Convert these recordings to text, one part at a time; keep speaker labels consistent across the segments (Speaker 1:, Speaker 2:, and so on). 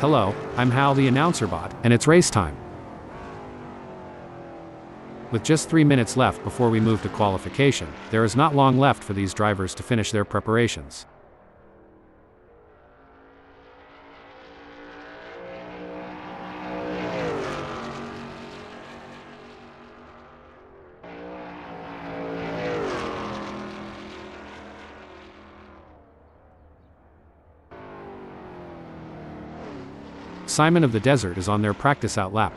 Speaker 1: Hello, I'm Hal the announcer bot, and it's race time. With just 3 minutes left before we move to qualification, there is not long left for these drivers to finish their preparations. Simon of the Desert is on their practice out lap.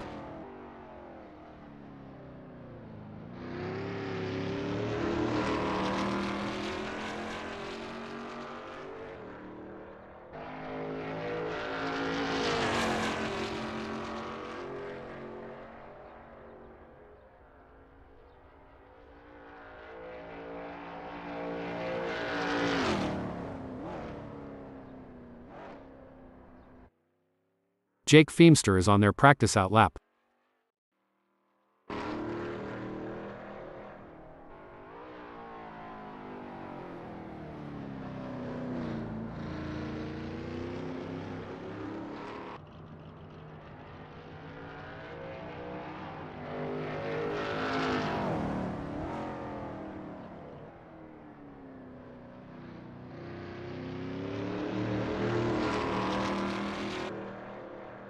Speaker 1: Jake Feemster is on their practice out lap.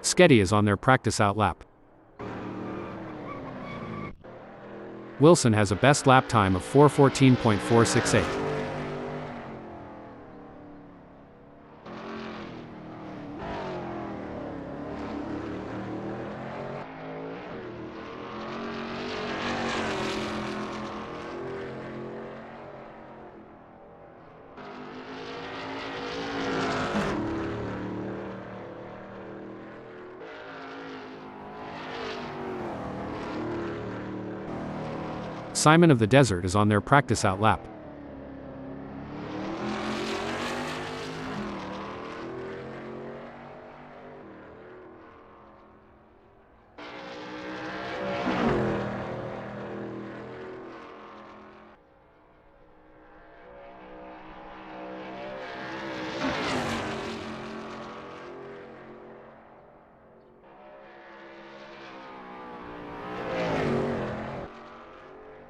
Speaker 1: Sketty is on their practice out lap. Wilson has a best lap time of 4:14.468. Simon of the Desert is on their practice out lap.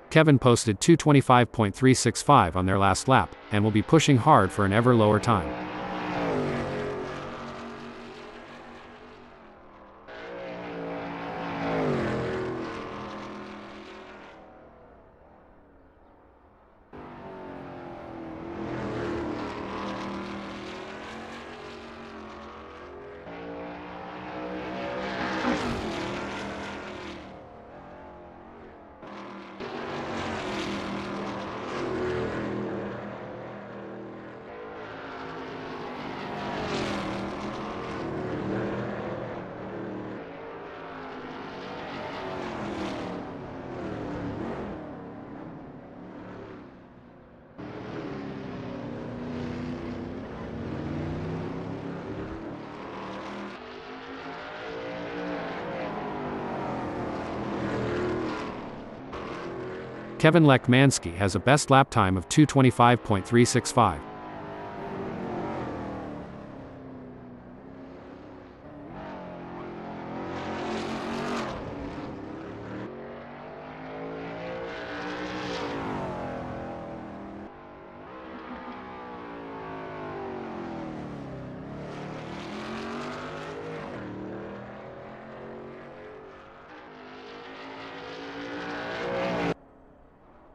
Speaker 1: Kevin posted 2:25.365 on their last lap, and will be pushing hard for an ever lower time. Kevin Lekmansky has a best lap time of 2:25.365.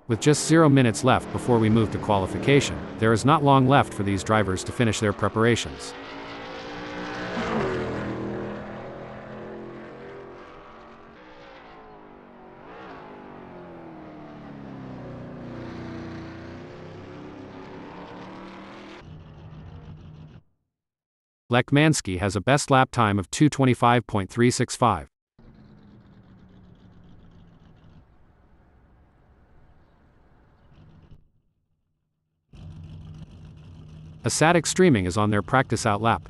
Speaker 1: With just 0 minutes left before we move to qualification, there is not long left for these drivers to finish their preparations. Lekmansky has a best lap time of 2:25.365. Asatic Streaming is on their practice out lap.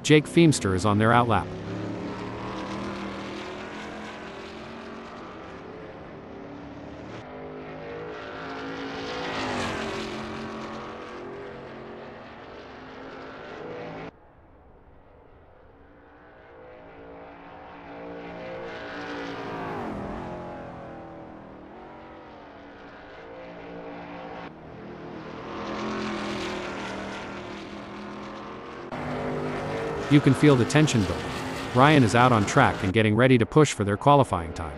Speaker 1: Jake Feemster is on their outlap. You can feel the tension building. Ryan is out on track and getting ready to push for their qualifying time.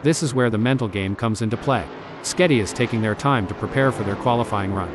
Speaker 1: This is where the mental game comes into play. Sketty is taking their time to prepare for their qualifying run.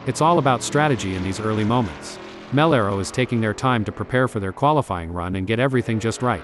Speaker 1: It's all about strategy in these early moments. Melero is taking their time to prepare for their qualifying run and get everything just right.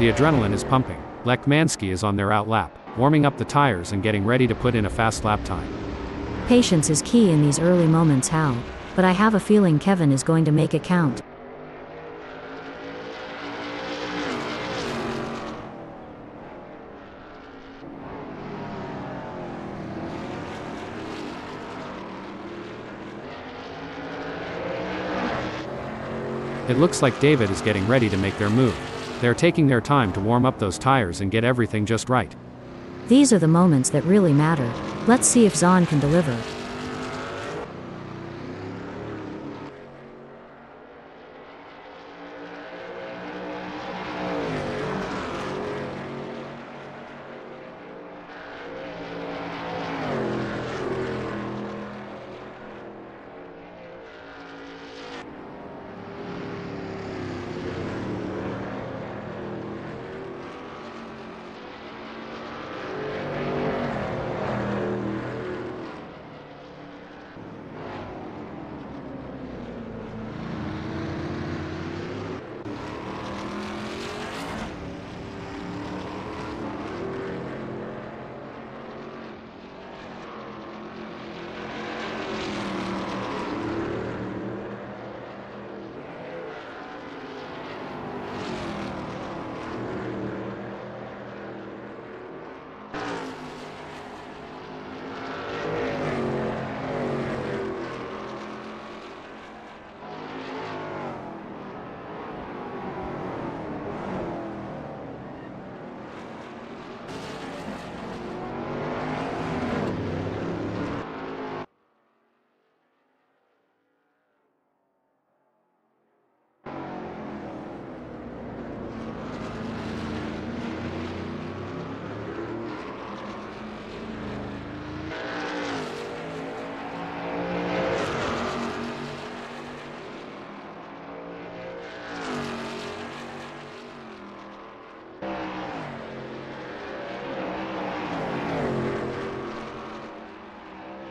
Speaker 1: The adrenaline is pumping. Lekmansky is on their outlap, warming up the tires and getting ready to put in a fast lap time.
Speaker 2: Patience is key in these early moments, Hal, but I have a feeling Kevin is going to make it count.
Speaker 1: It looks like David is getting ready to make their move. They're taking their time to warm up those tires and get everything just right.
Speaker 2: These are the moments that really matter. Let's see if Zahn can deliver.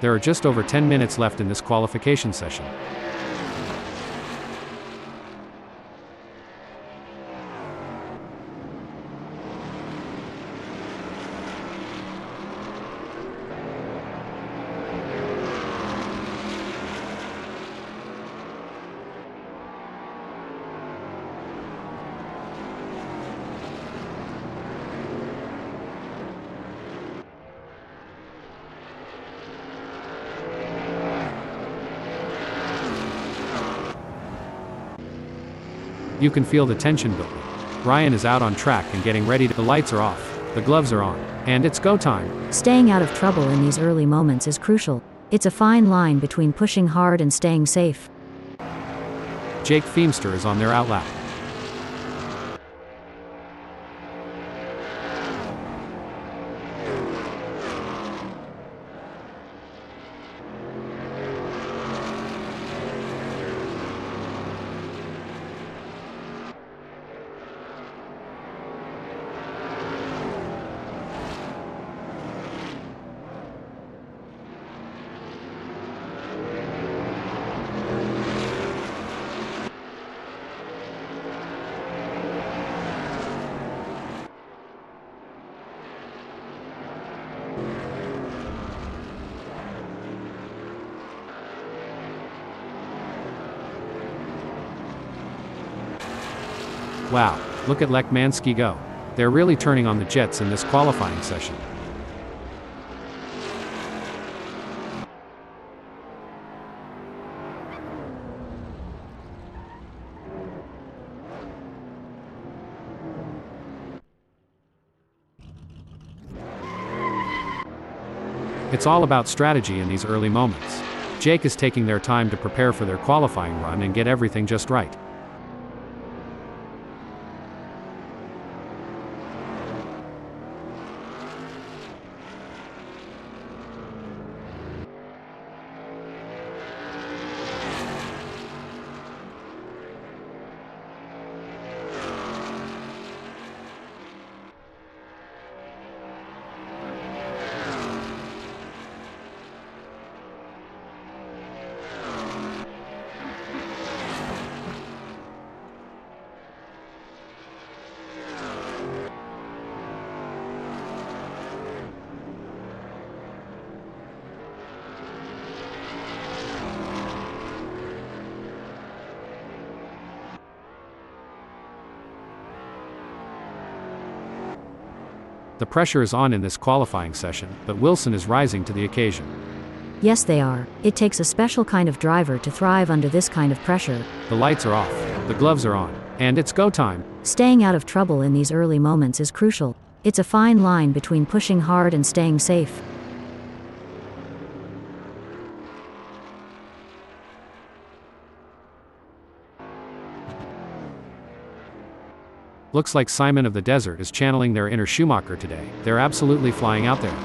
Speaker 2: There are just over 10 minutes left in this qualification session. You can feel the tension building.
Speaker 1: Ryan is out on track and getting ready to. The lights are off. The gloves are on. And it's go time.
Speaker 2: Staying out of trouble in these early moments is crucial. It's a fine line between pushing hard and staying safe.
Speaker 1: Jake Feemster is on their outlap. Wow, look at Lekmansky go. They're really turning on the Jets in this qualifying session. It's all about strategy in these early moments. Jake is taking their time to prepare for their qualifying run and get everything just right. The pressure is on in this qualifying session, but Wilson is rising to the occasion.
Speaker 2: Yes, they are. It takes a special kind of driver to thrive under this kind of pressure.
Speaker 1: The lights are off. The gloves are on. And it's go time.
Speaker 2: Staying out of trouble in these early moments is crucial. It's a fine line between pushing hard and staying safe.
Speaker 1: Looks like Simon of the Desert is channeling their inner Schumacher today. They're absolutely flying out there.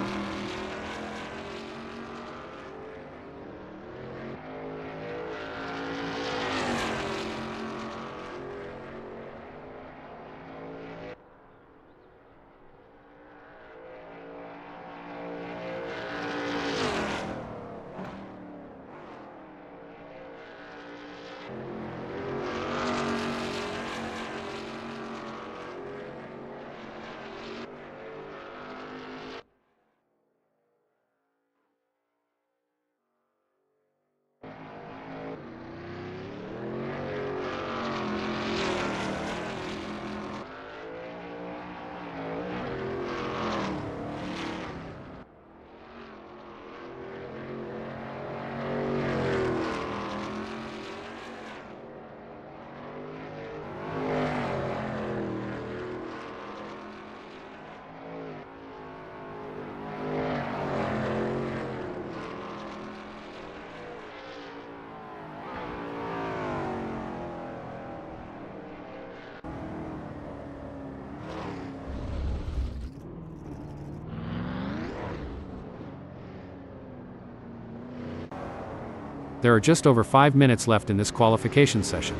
Speaker 1: There are just over 5 minutes left in this qualification session.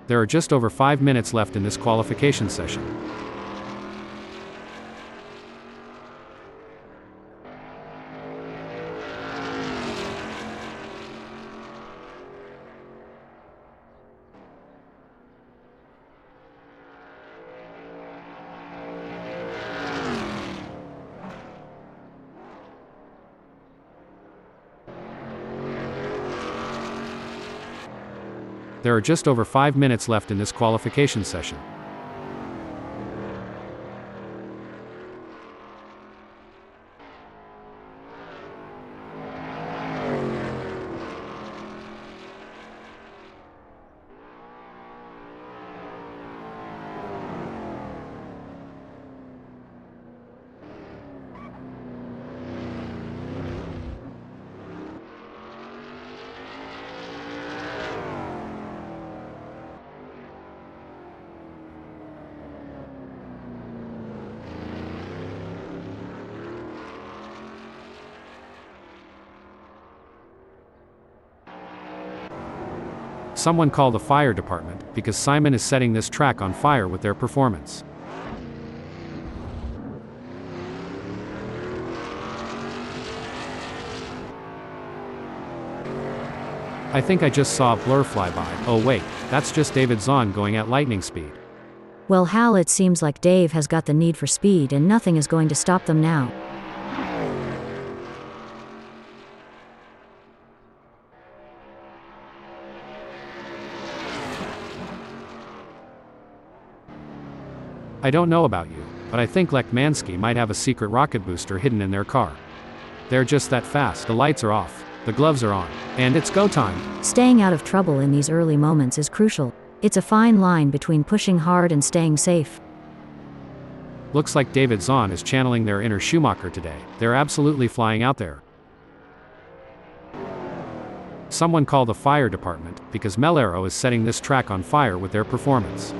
Speaker 1: There are just over 5 minutes left in this qualification session. There are just over 5 minutes left in this qualification session. Someone call the fire department, because Simon is setting this track on fire with their performance. I think I just saw a blur fly by. Oh wait, that's just David Zahn going at lightning speed.
Speaker 2: Well, Hal, it seems like Dave has got the need for speed and nothing is going to stop them now.
Speaker 1: I don't know about you, but I think Lekmansky might have a secret rocket booster hidden in their car. They're just that fast. The lights are off, the gloves are on, and it's go time.
Speaker 2: Staying out of trouble in these early moments is crucial. It's a fine line between pushing hard and staying safe.
Speaker 1: Looks like David Zahn is channeling their inner Schumacher today. They're absolutely flying out there. Someone call the fire department, because Melero is setting this track on fire with their performance.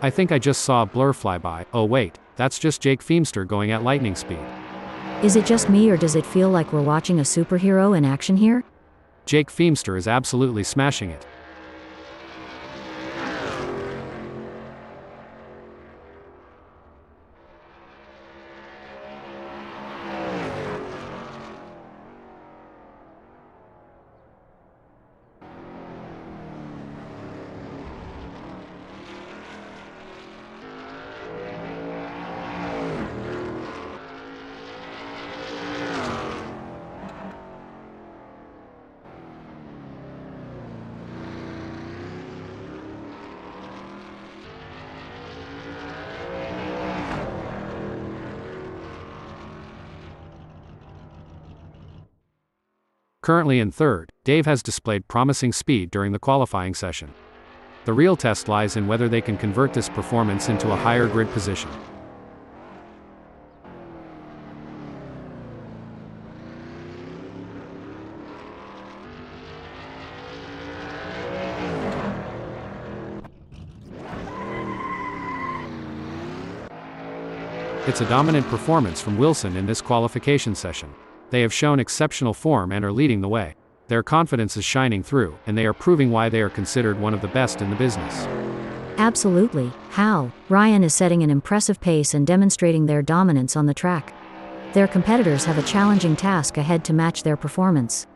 Speaker 1: I think I just saw a blur fly by. Oh wait, that's just Jake Feemster going at lightning speed.
Speaker 2: Is it just me or does it feel like we're watching a superhero in action here?
Speaker 1: Jake Feemster is absolutely smashing it. Currently in third, Dave has displayed promising speed during the qualifying session. The real test lies in whether they can convert this performance into a higher grid position. It's a dominant performance from Wilson in this qualification session. They have shown exceptional form and are leading the way. Their confidence is shining through, and they are proving why they are considered one of the best in the business.
Speaker 2: Absolutely. Hal, Ryan is setting an impressive pace and demonstrating their dominance on the track. Their competitors have a challenging task ahead to match their performance.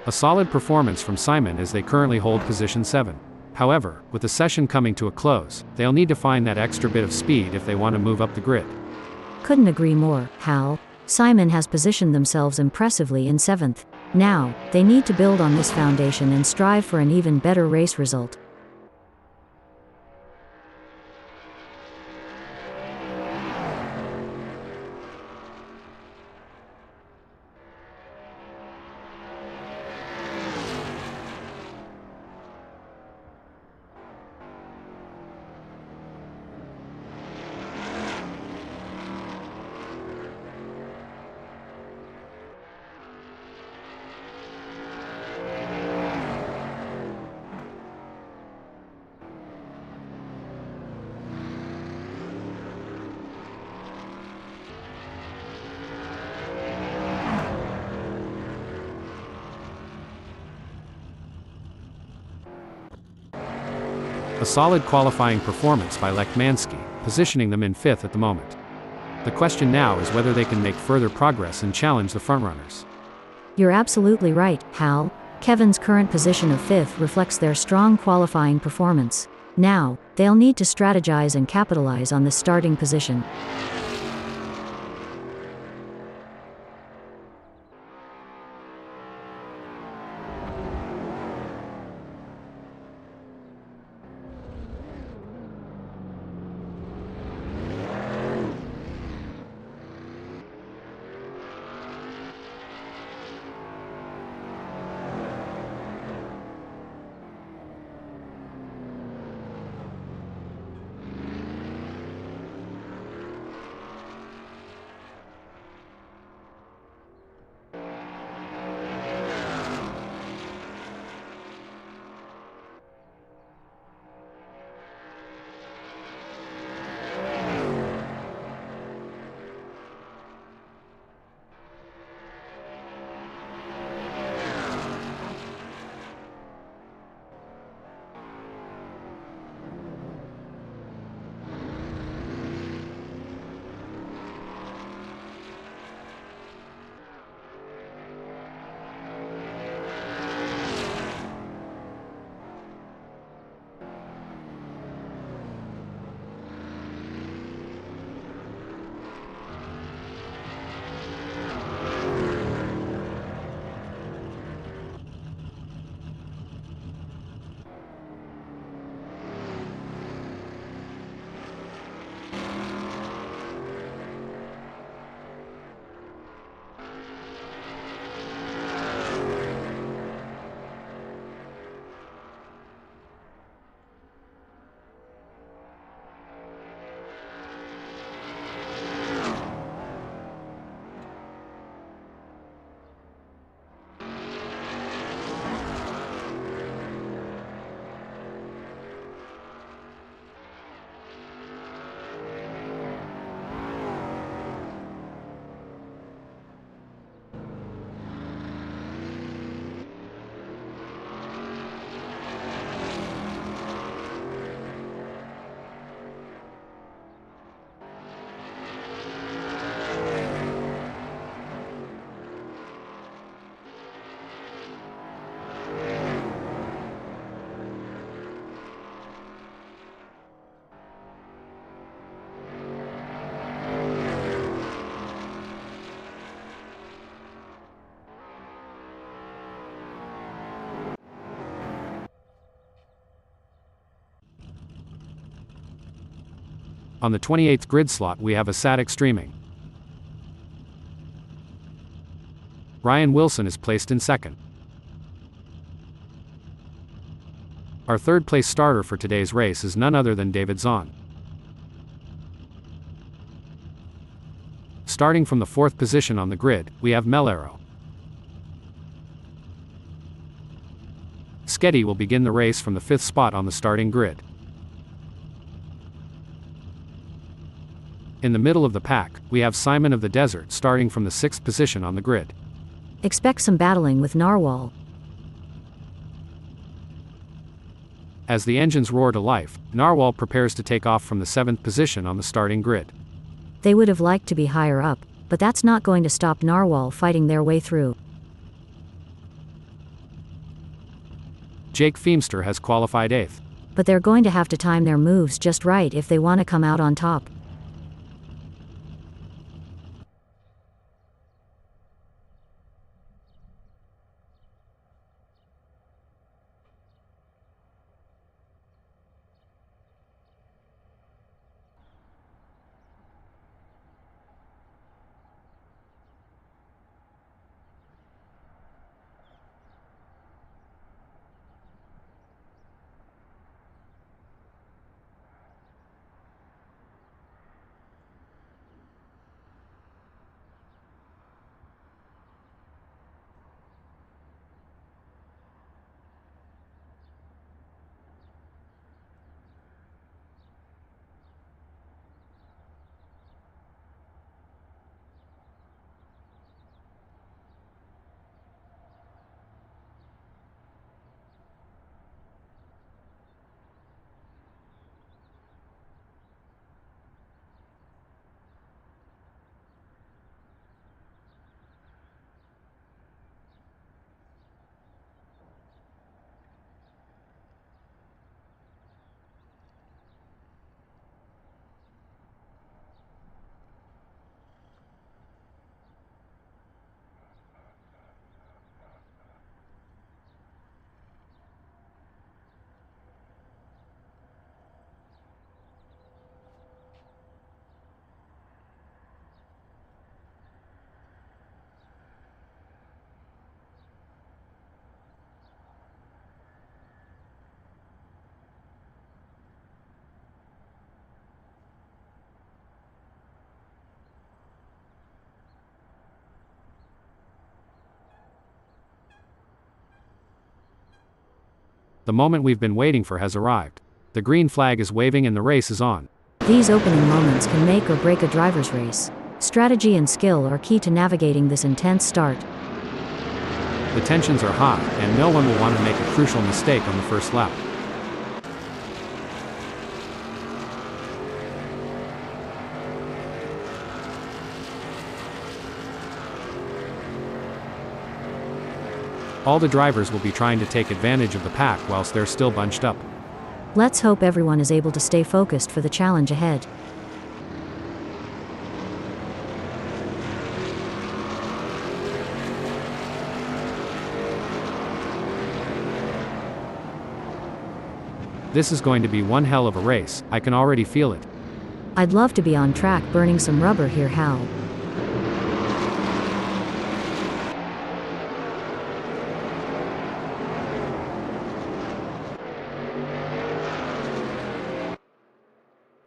Speaker 1: A solid performance from Simon as they currently hold position 7. However, with the session coming to a close, they'll need to find that extra bit of speed if they want to move up the grid.
Speaker 2: Couldn't agree more, Hal. Simon has positioned themselves impressively in 7th. Now, they need to build on this foundation and strive for an even better race result.
Speaker 1: A solid qualifying performance by Lekmansky, positioning them in 5th at the moment. The question now is whether they can make further progress and challenge the frontrunners.
Speaker 2: You're absolutely right, Hal. Kevin's current position of 5th reflects their strong qualifying performance. Now, they'll need to strategize and capitalize on this starting position.
Speaker 1: On the 28th grid slot we have a static streaming. Ryan Wilson is placed in 2nd. Our 3rd place starter for today's race is none other than David Zahn. Starting from the 4th position on the grid, we have Melero. Sketty will begin the race from the 5th spot on the starting grid. In the middle of the pack, we have Simon of the Desert starting from the 6th position on the grid.
Speaker 2: Expect some battling with Narwhal.
Speaker 1: As the engines roar to life, Narwhal prepares to take off from the 7th position on the starting grid.
Speaker 2: They would have liked to be higher up, but that's not going to stop Narwhal fighting their way through.
Speaker 1: Jake Feemster has qualified 8th.
Speaker 2: But they're going to have to time their moves just right if they want to come out on top.
Speaker 1: The moment we've been waiting for has arrived. The green flag is waving and the race is on.
Speaker 2: These opening moments can make or break a driver's race. Strategy and skill are key to navigating this intense start.
Speaker 1: The tensions are high, and no one will want to make a crucial mistake on the first lap. All the drivers will be trying to take advantage of the pack whilst they're still bunched up.
Speaker 2: Let's hope everyone is able to stay focused for the challenge ahead.
Speaker 1: This is going to be one hell of a race, I can already feel it.
Speaker 2: I'd love to be on track burning some rubber here, Hal.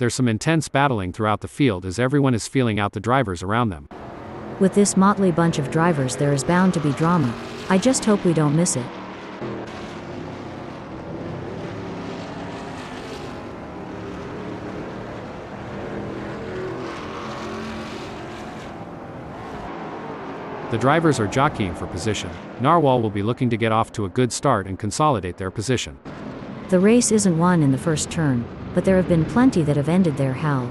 Speaker 1: There's some intense battling throughout the field as everyone is feeling out the drivers around them.
Speaker 2: With this motley bunch of drivers, there is bound to be drama. I just hope we don't miss it.
Speaker 1: The drivers are jockeying for position. Narwhal will be looking to get off to a good start and consolidate their position.
Speaker 2: The race isn't won in the first turn, but there have been plenty that have ended there, Hal.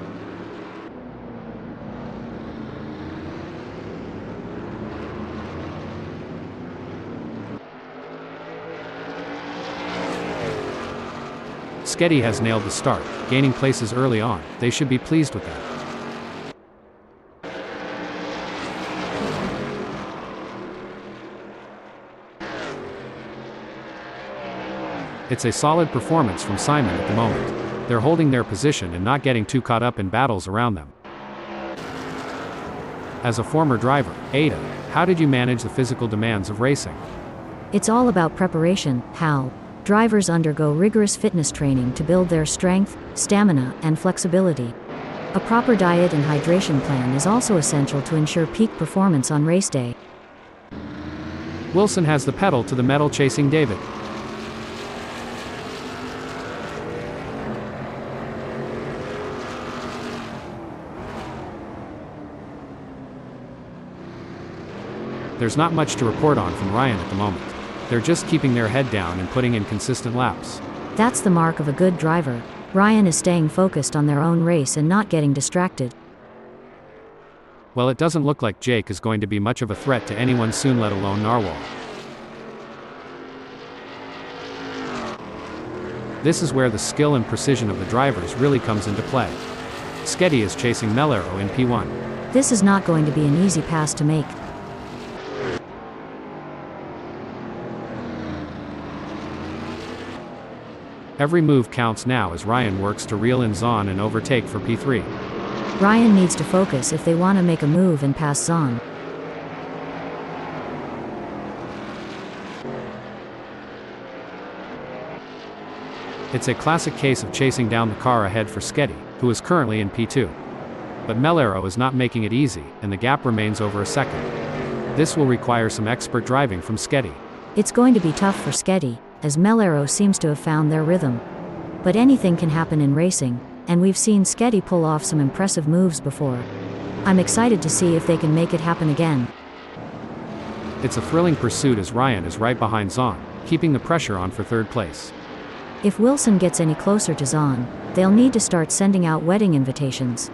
Speaker 1: Skeddy has nailed the start, gaining places early on. They should be pleased with that. It's a solid performance from Simon at the moment. They're holding their position and not getting too caught up in battles around them. As a former driver, Ada, how did you manage the physical demands of racing?
Speaker 2: It's all about preparation, Hal. Drivers undergo rigorous fitness training to build their strength, stamina, and flexibility. A proper diet and hydration plan is also essential to ensure peak performance on race day.
Speaker 1: Wilson has the pedal to the metal, chasing David. There's not much to report on from Ryan at the moment. They're just keeping their head down and putting in consistent laps.
Speaker 2: That's the mark of a good driver. Ryan is staying focused on their own race and not getting distracted.
Speaker 1: Well, it doesn't look like Jake is going to be much of a threat to anyone soon, let alone Narwhal. This is where the skill and precision of the drivers really comes into play. Skeddy is chasing Melero in P1.
Speaker 2: This is not going to be an easy pass to make.
Speaker 1: Every move counts now as Ryan works to reel in Zahn and overtake for P3.
Speaker 2: Ryan needs to focus if they want to make a move and pass Zahn.
Speaker 1: It's a classic case of chasing down the car ahead for Skeddy, who is currently in P2. But Melero is not making it easy, and the gap remains over a second. This will require some expert driving from Skeddy.
Speaker 2: It's going to be tough for Skeddy, as Melero seems to have found their rhythm. But anything can happen in racing, and we've seen Skeddy pull off some impressive moves before. I'm excited to see if they can make it happen again.
Speaker 1: It's a thrilling pursuit as Ryan is right behind Zahn, keeping the pressure on for third place.
Speaker 2: If Wilson gets any closer to Zahn, they'll need to start sending out wedding invitations.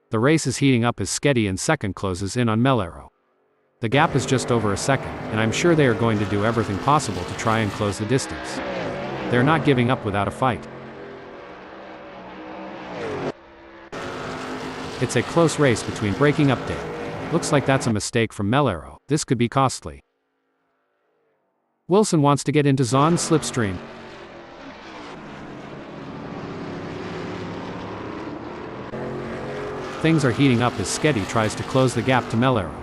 Speaker 1: The race is heating up as Skeddy in second closes in on Melero. The gap is just over a second, and I'm sure they are going to do everything possible to try and close the distance. They're not giving up without a fight. It's a close race between breaking up Dale. Looks like that's a mistake from Melero. This could be costly. Wilson wants to get into Zahn's slipstream. Things are heating up as Skeddy tries to close the gap to Melero.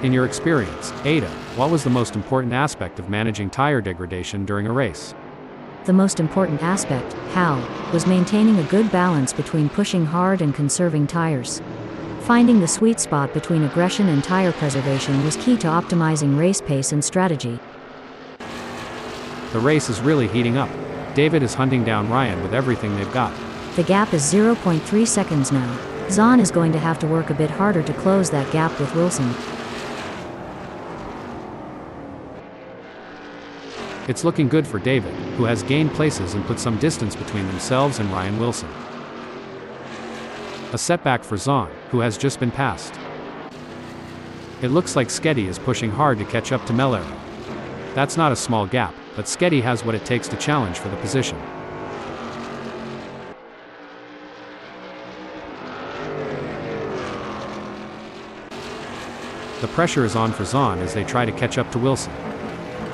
Speaker 1: In your experience, Ada, what was the most important aspect of managing tire degradation during a race?
Speaker 2: The most important aspect, Hal, was maintaining a good balance between pushing hard and conserving tires. Finding the sweet spot between aggression and tire preservation was key to optimizing race pace and strategy.
Speaker 1: The race is really heating up. David is hunting down Ryan with everything they've got.
Speaker 2: The gap is 0.3 seconds now. Zahn is going to have to work a bit harder to close that gap with Wilson.
Speaker 1: It's looking good for David, who has gained places and put some distance between themselves and Ryan Wilson. A setback for Zahn, who has just been passed. It looks like Sketty is pushing hard to catch up to Mellero. That's not a small gap, but Sketty has what it takes to challenge for the position. The pressure is on for Zahn as they try to catch up to Wilson.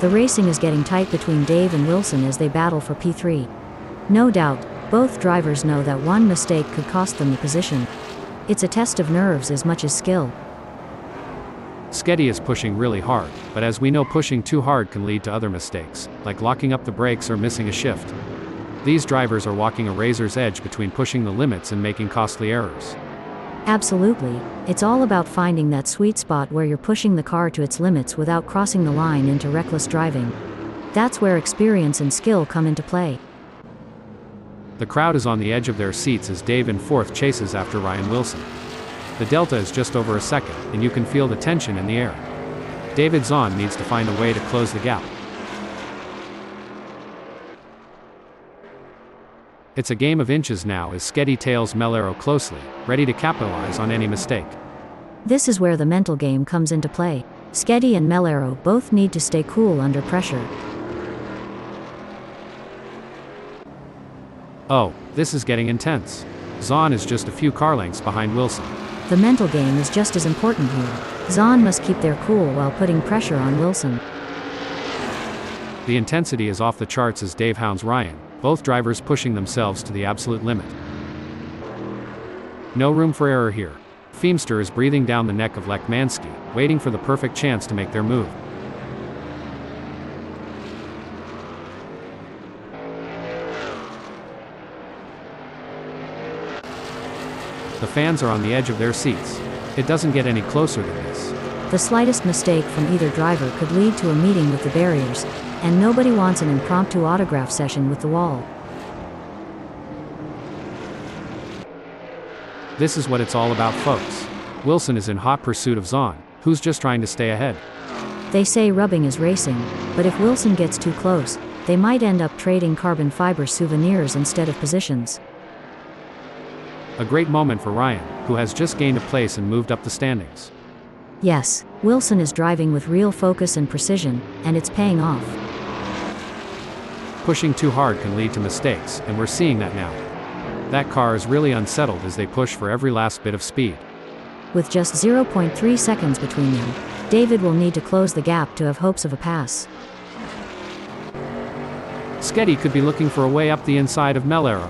Speaker 2: The racing is getting tight between Dave and Wilson as they battle for P3. No doubt, both drivers know that one mistake could cost them the position. It's a test of nerves as much as skill.
Speaker 1: Sketty is pushing really hard, but as we know, pushing too hard can lead to other mistakes, like locking up the brakes or missing a shift. These drivers are walking a razor's edge between pushing the limits and making costly errors.
Speaker 2: Absolutely, it's all about finding that sweet spot where you're pushing the car to its limits without crossing the line into reckless driving. That's where experience and skill come into play.
Speaker 1: The crowd is on the edge of their seats as Dave in fourth chases after Ryan Wilson. The delta is just over a second, and you can feel the tension in the air. David Zahn needs to find a way to close the gap. It's a game of inches now as Sketty tails Mellero closely, ready to capitalize on any mistake.
Speaker 2: This is where the mental game comes into play. Sketty and Mellero both need to stay cool under pressure.
Speaker 1: Oh, this is getting intense. Zahn is just a few car lengths behind Wilson.
Speaker 2: The mental game is just as important here. Zahn must keep their cool while putting pressure on Wilson.
Speaker 1: The intensity is off the charts as Dave hounds Ryan, both drivers pushing themselves to the absolute limit. No room for error here. Feemster is breathing down the neck of Lekmansky, waiting for the perfect chance to make their move. The fans are on the edge of their seats. It doesn't get any closer than this.
Speaker 2: The slightest mistake from either driver could lead to a meeting with the barriers, and nobody wants an impromptu autograph session with the wall.
Speaker 1: This is what it's all about, folks. Wilson is in hot pursuit of Zahn, who's just trying to stay ahead.
Speaker 2: They say rubbing is racing, but if Wilson gets too close, they might end up trading carbon fiber souvenirs instead of positions.
Speaker 1: A great moment for Ryan, who has just gained a place and moved up the standings.
Speaker 2: Yes, Wilson is driving with real focus and precision, and it's paying off.
Speaker 1: Pushing too hard can lead to mistakes, and we're seeing that now. That car is really unsettled as they push for every last bit of speed.
Speaker 2: With just 0.3 seconds between them, David will need to close the gap to have hopes of a pass.
Speaker 1: Sketty could be looking for a way up the inside of Mellero.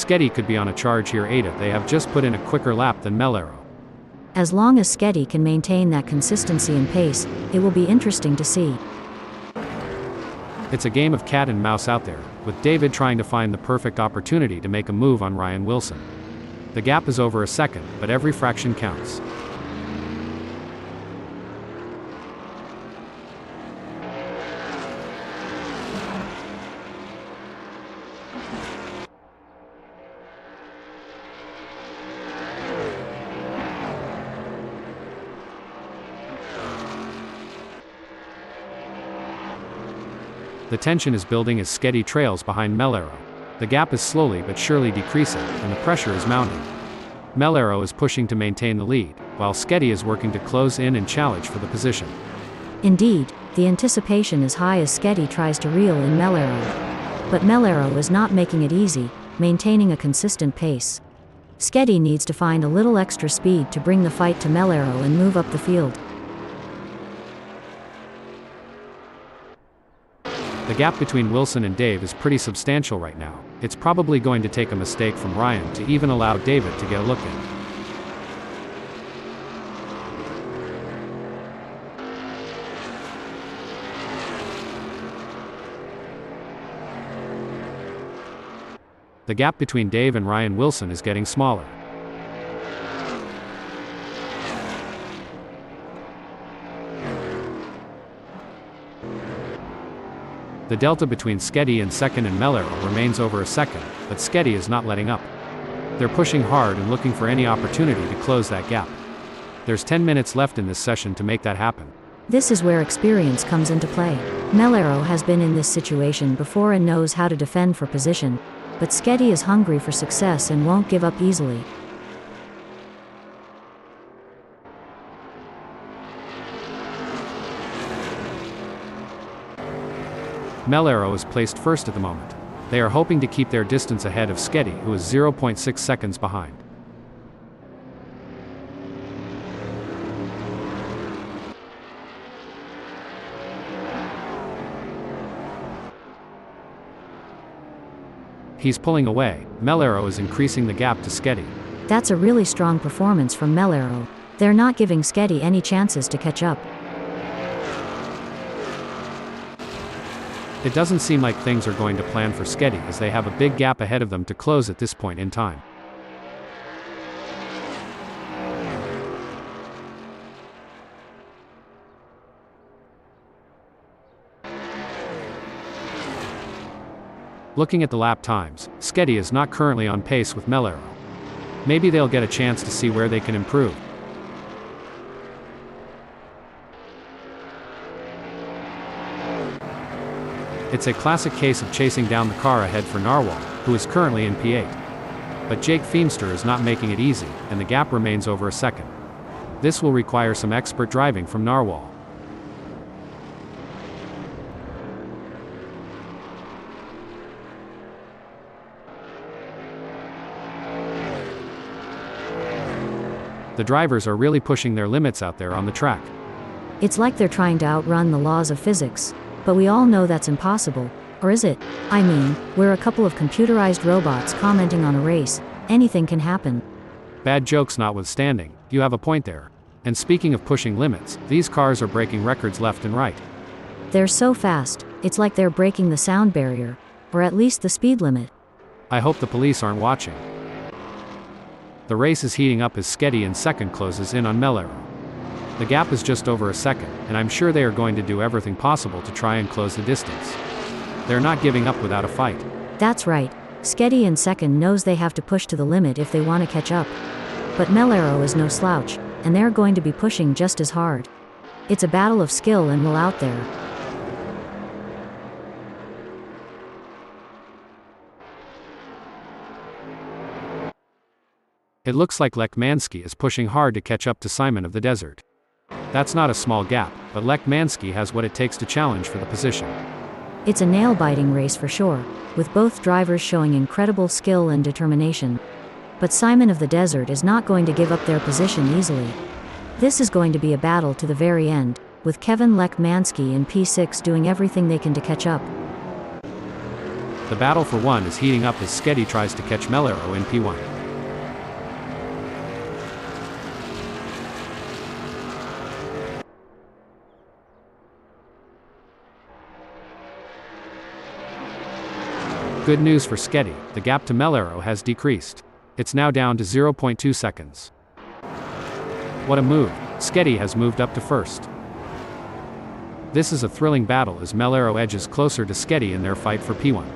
Speaker 1: Sketty could be on a charge here. Ada, they have just put in a quicker lap than Mellero.
Speaker 2: As long as Sketty can maintain that consistency and pace, it will be interesting to see.
Speaker 1: It's a game of cat and mouse out there, with David trying to find the perfect opportunity to make a move on Ryan Wilson. The gap is over a second, but every fraction counts. The tension is building as Sketty trails behind Mellero. The gap is slowly but surely decreasing, and the pressure is mounting. Mellero is pushing to maintain the lead, while Sketty is working to close in and challenge for the position.
Speaker 2: Indeed, the anticipation is high as Sketty tries to reel in Mellero. But Mellero is not making it easy, maintaining a consistent pace. Sketty needs to find a little extra speed to bring the fight to Mellero and move up the field.
Speaker 1: The gap between Wilson and Dave is pretty substantial right now. It's probably going to take a mistake from Ryan to even allow David to get a look in. The gap between Dave and Ryan Wilson is getting smaller. The delta between Sketty and second and Mellero remains over a second, but Sketty is not letting up. They're pushing hard and looking for any opportunity to close that gap. There's 10 minutes left in this session to make that happen.
Speaker 2: This is where experience comes into play. Mellero has been in this situation before and knows how to defend for position, but Sketty is hungry for success and won't give up easily.
Speaker 1: Mellero is placed first at the moment. They are hoping to keep their distance ahead of Sketty, who is 0.6 seconds behind. He's pulling away. Mellero is increasing the gap to Sketty.
Speaker 2: That's a really strong performance from Mellero. They're not giving Sketty any chances to catch up.
Speaker 1: It doesn't seem like things are going to plan for Sketty, as they have a big gap ahead of them to close at this point in time. Looking at the lap times, Sketty is not currently on pace with Mellero. Maybe they'll get a chance to see where they can improve. It's a classic case of chasing down the car ahead for Narwhal, who is currently in P8. But Jake Feemster is not making it easy, and the gap remains over a second. This will require some expert driving from Narwhal. The drivers are really pushing their limits out there on the track.
Speaker 2: It's like they're trying to outrun the laws of physics. But we all know that's impossible. Or is it? I mean, we're a couple of computerized robots commenting on a race. Anything can happen.
Speaker 1: Bad jokes notwithstanding, you have a point there. And speaking of pushing limits, these cars are breaking records left and right.
Speaker 2: They're so fast, it's like they're breaking the sound barrier. Or at least the speed limit.
Speaker 1: I hope the police aren't watching. The race is heating up as Sketty in second closes in on Mellero. The gap is just over a second, and I'm sure they are going to do everything possible to try and close the distance. They're not giving up without a fight.
Speaker 2: That's right. Sketty in second knows they have to push to the limit if they want to catch up. But Mellero is no slouch, and they're going to be pushing just as hard. It's a battle of skill and will out there.
Speaker 1: It looks like Lekmansky is pushing hard to catch up to Simon of the Desert. That's not a small gap, but Lekmansky has what it takes to challenge for the position.
Speaker 2: It's a nail-biting race for sure, with both drivers showing incredible skill and determination. But Simon of the Desert is not going to give up their position easily. This is going to be a battle to the very end, with Kevin Lekmansky in P6 doing everything they can to catch up.
Speaker 1: The battle for one is heating up as Sketty tries to catch Mellero in P1. Good news for Sketty, the gap to Mellero has decreased. It's now down to 0.2 seconds. What a move, Sketty has moved up to first. This is a thrilling battle as Mellero edges closer to Sketty in their fight for P1.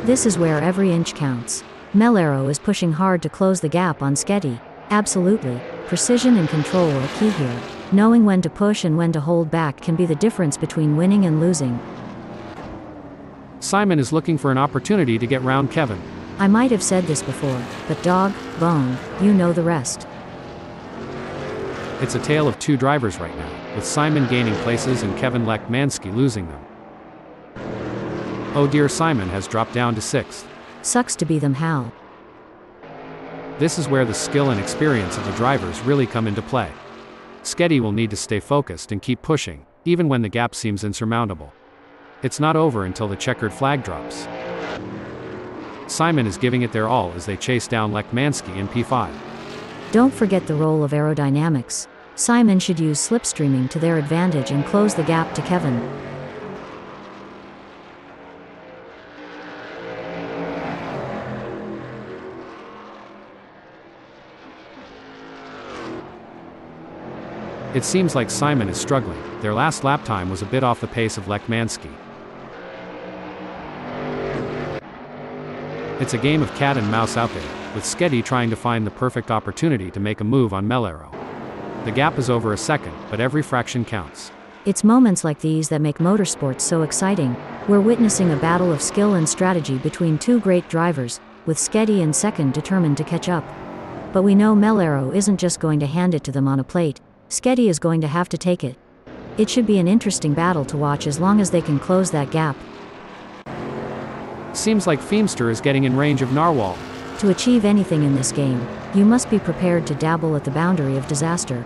Speaker 2: This is where every inch counts. Mellero is pushing hard to close the gap on Sketty. Absolutely, precision and control are key here. Knowing when to push and when to hold back can be the difference between winning and losing.
Speaker 1: Simon is looking for an opportunity to get round Kevin.
Speaker 2: I might have said this before, but dog, bone, you know the rest.
Speaker 1: It's a tale of two drivers right now, with Simon gaining places and Kevin Lekmansky losing them. Oh dear, Simon has dropped down to 6th.
Speaker 2: Sucks to be them, Hal.
Speaker 1: This is where the skill and experience of the drivers really come into play. Sketty will need to stay focused and keep pushing, even when the gap seems insurmountable. It's not over until the checkered flag drops. Simon is giving it their all as they chase down Lekmansky in P5.
Speaker 2: Don't forget the role of aerodynamics. Simon should use slipstreaming to their advantage and close the gap to Kevin.
Speaker 1: It seems like Simon is struggling. Their last lap time was a bit off the pace of Lekmansky. It's a game of cat and mouse out there, with Shelby trying to find the perfect opportunity to make a move on Mellero. The gap is over a second, but every fraction counts.
Speaker 2: It's moments like these that make motorsports so exciting. We're witnessing a battle of skill and strategy between two great drivers, with Shelby in second determined to catch up. But we know Mellero isn't just going to hand it to them on a plate. Shelby is going to have to take it. It should be an interesting battle to watch as long as they can close that gap.
Speaker 1: Seems like Feemster is getting in range of Narwhal.
Speaker 2: To achieve anything in this game, you must be prepared to dabble at the boundary of disaster.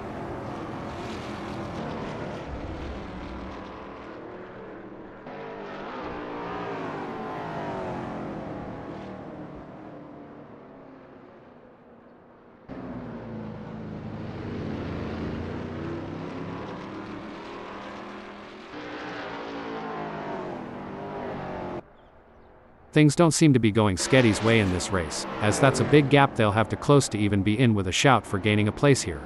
Speaker 1: Things don't seem to be going Shelby's way in this race, as that's a big gap they'll have to close to even be in with a shout for gaining a place here.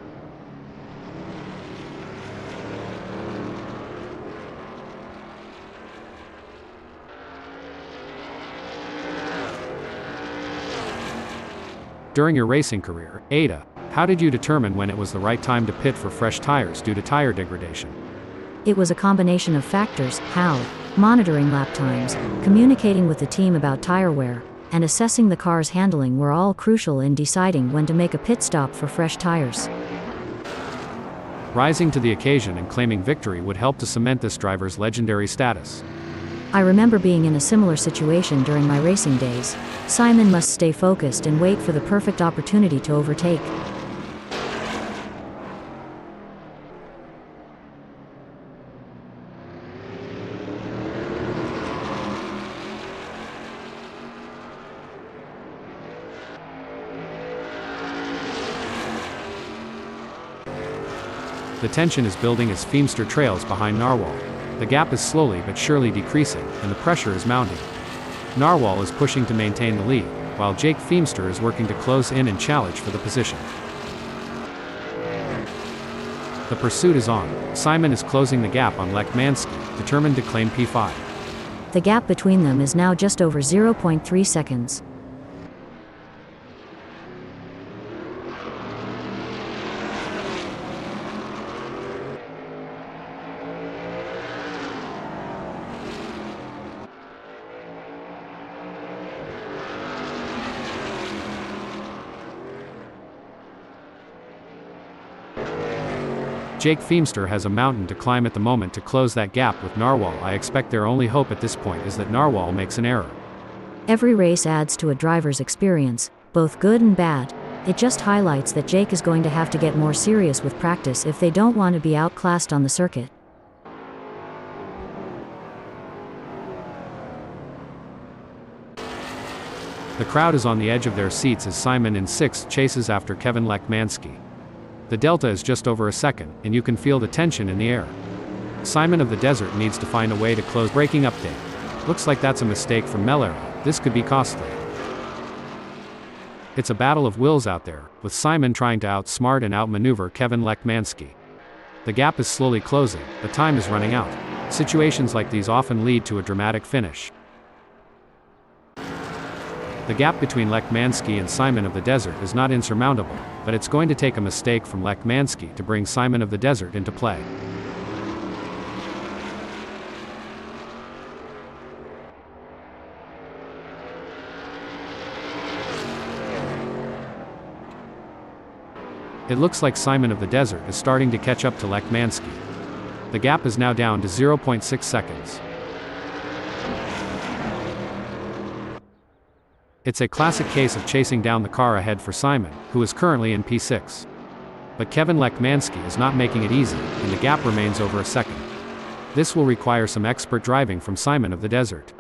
Speaker 1: During your racing career, Ada, how did you determine when it was the right time to pit for fresh tires due to tire degradation?
Speaker 2: It was a combination of factors: how, monitoring lap times, communicating with the team about tire wear, and assessing the car's handling were all crucial in deciding when to make a pit stop for fresh tires.
Speaker 1: Rising to the occasion and claiming victory would help to cement this driver's legendary status.
Speaker 2: I remember being in a similar situation during my racing days. Simon must stay focused and wait for the perfect opportunity to overtake.
Speaker 1: The tension is building as Feemster trails behind Narwhal. The gap is slowly but surely decreasing, and the pressure is mounting. Narwhal is pushing to maintain the lead, while Jake Feemster is working to close in and challenge for the position. The pursuit is on. Simon is closing the gap on Lekmansky, determined to claim P5.
Speaker 2: The gap between them is now just over 0.3 seconds.
Speaker 1: Jake Feemster has a mountain to climb at the moment to close that gap with Narwhal. I expect their only hope at this point is that Narwhal makes an error.
Speaker 2: Every race adds to a driver's experience, both good and bad. It just highlights that Jake is going to have to get more serious with practice if they don't want to be outclassed on the circuit.
Speaker 1: The crowd is on the edge of their seats as Simon in sixth chases after Kevin Lekmansky. The delta is just over a second, and you can feel the tension in the air. Simon of the Desert needs to find a way to close. Braking update. Looks like that's a mistake from Mellero. This could be costly. It's a battle of wills out there, with Simon trying to outsmart and outmaneuver Kevin Lekmansky. The gap is slowly closing, but time is running out. Situations like these often lead to a dramatic finish. The gap between Lekmansky and Simon of the Desert is not insurmountable, but it's going to take a mistake from Lekmansky to bring Simon of the Desert into play. It looks like Simon of the Desert is starting to catch up to Lekmansky. The gap is now down to 0.6 seconds. It's a classic case of chasing down the car ahead for Simon, who is currently in P6. But Kevin Lekmansky is not making it easy, and the gap remains over a second. This will require some expert driving from Simon of the Desert.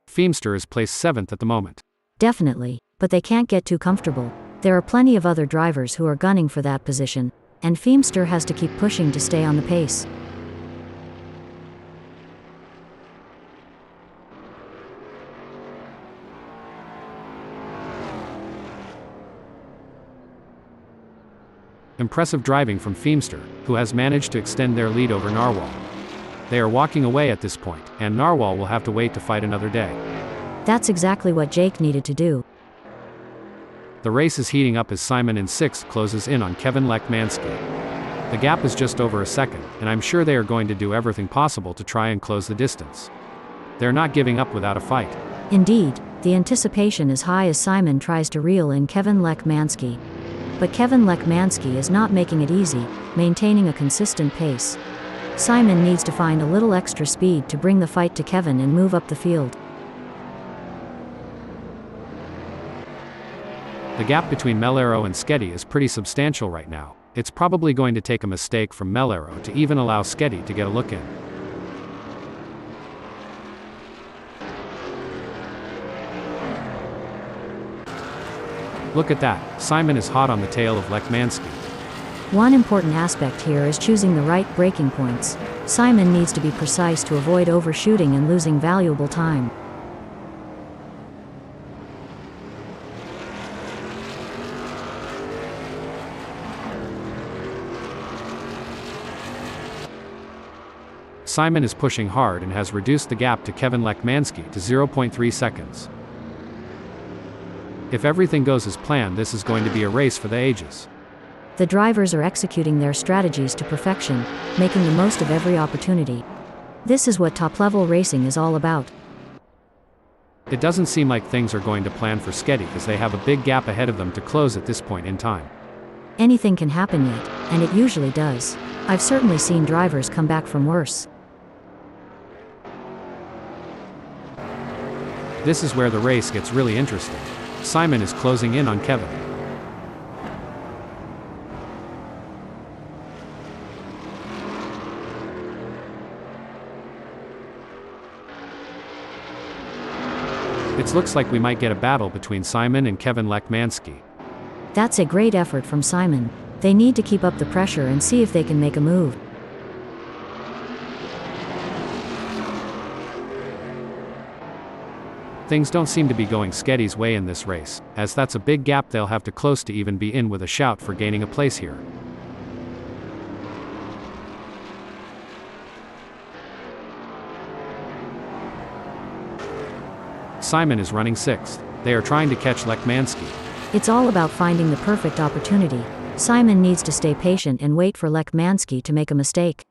Speaker 1: Feemster is placed 7th at the moment.
Speaker 2: Definitely, but they can't get too comfortable. There are plenty of other drivers who are gunning for that position, and Feemster has to keep pushing to stay on the pace.
Speaker 1: Impressive driving from Feemster, who has managed to extend their lead over Narwhal. They are walking away at this point, and Narwhal will have to wait to fight another day.
Speaker 2: That's exactly what Jake needed to do.
Speaker 1: The race is heating up as Simon in 6th closes in on Kevin Lekmansky. The gap is just over a second, and I'm sure they are going to do everything possible to try and close the distance. They're not giving up without a fight.
Speaker 2: Indeed, the anticipation is high as Simon tries to reel in Kevin Lekmansky. But Kevin Lekmansky is not making it easy, maintaining a consistent pace. Simon needs to find a little extra speed to bring the fight to Kevin and move up the field.
Speaker 1: The gap between Melero and Sketty is pretty substantial right now. It's probably going to take a mistake from Melero to even allow Sketty to get a look in. Look at that, Simon is hot on the tail of Lekmansky.
Speaker 2: One important aspect here is choosing the right braking points. Simon needs to be precise to avoid overshooting and losing valuable time.
Speaker 1: Simon is pushing hard and has reduced the gap to Kevin Lekmansky to 0.3 seconds. If everything goes as planned, this is going to be a race for the ages.
Speaker 2: The drivers are executing their strategies to perfection, making the most of every opportunity. This is what top-level racing is all about.
Speaker 1: It doesn't seem like things are going to plan for Sketty as they have a big gap ahead of them to close at this point in time.
Speaker 2: Anything can happen yet, and it usually does. I've certainly seen drivers come back from worse.
Speaker 1: This is where the race gets really interesting. Simon is closing in on Kevin. It looks like we might get a battle between Simon and Kevin Lekmansky.
Speaker 2: That's a great effort from Simon. They need to keep up the pressure and see if they can make a move.
Speaker 1: Things don't seem to be going Sketty's way in this race, as that's a big gap they'll have to close to even be in with a shout for gaining a place here. Simon is running 6th. They are trying to catch Lekmansky.
Speaker 2: It's all about finding the perfect opportunity. Simon needs to stay patient and wait for Lekmansky to make a mistake.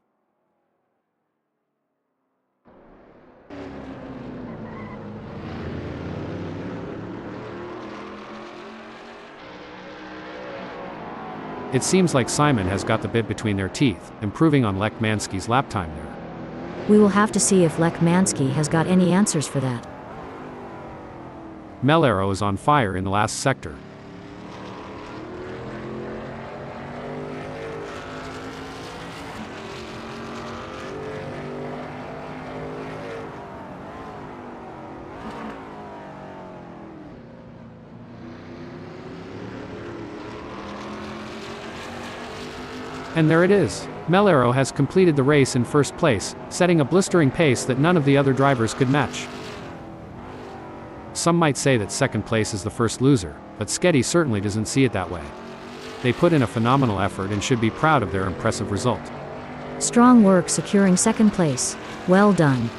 Speaker 1: It seems like Simon has got the bit between their teeth, improving on Lekmansky's lap time there.
Speaker 2: We will have to see if Lekmansky has got any answers for that.
Speaker 1: Melero is on fire in the last sector. And there it is. Melero has completed the race in first place, setting a blistering pace that none of the other drivers could match. Some might say that second place is the first loser, but Sketty certainly doesn't see it that way. They put in a phenomenal effort and should be proud of their impressive result.
Speaker 2: Strong work securing second place. Well done.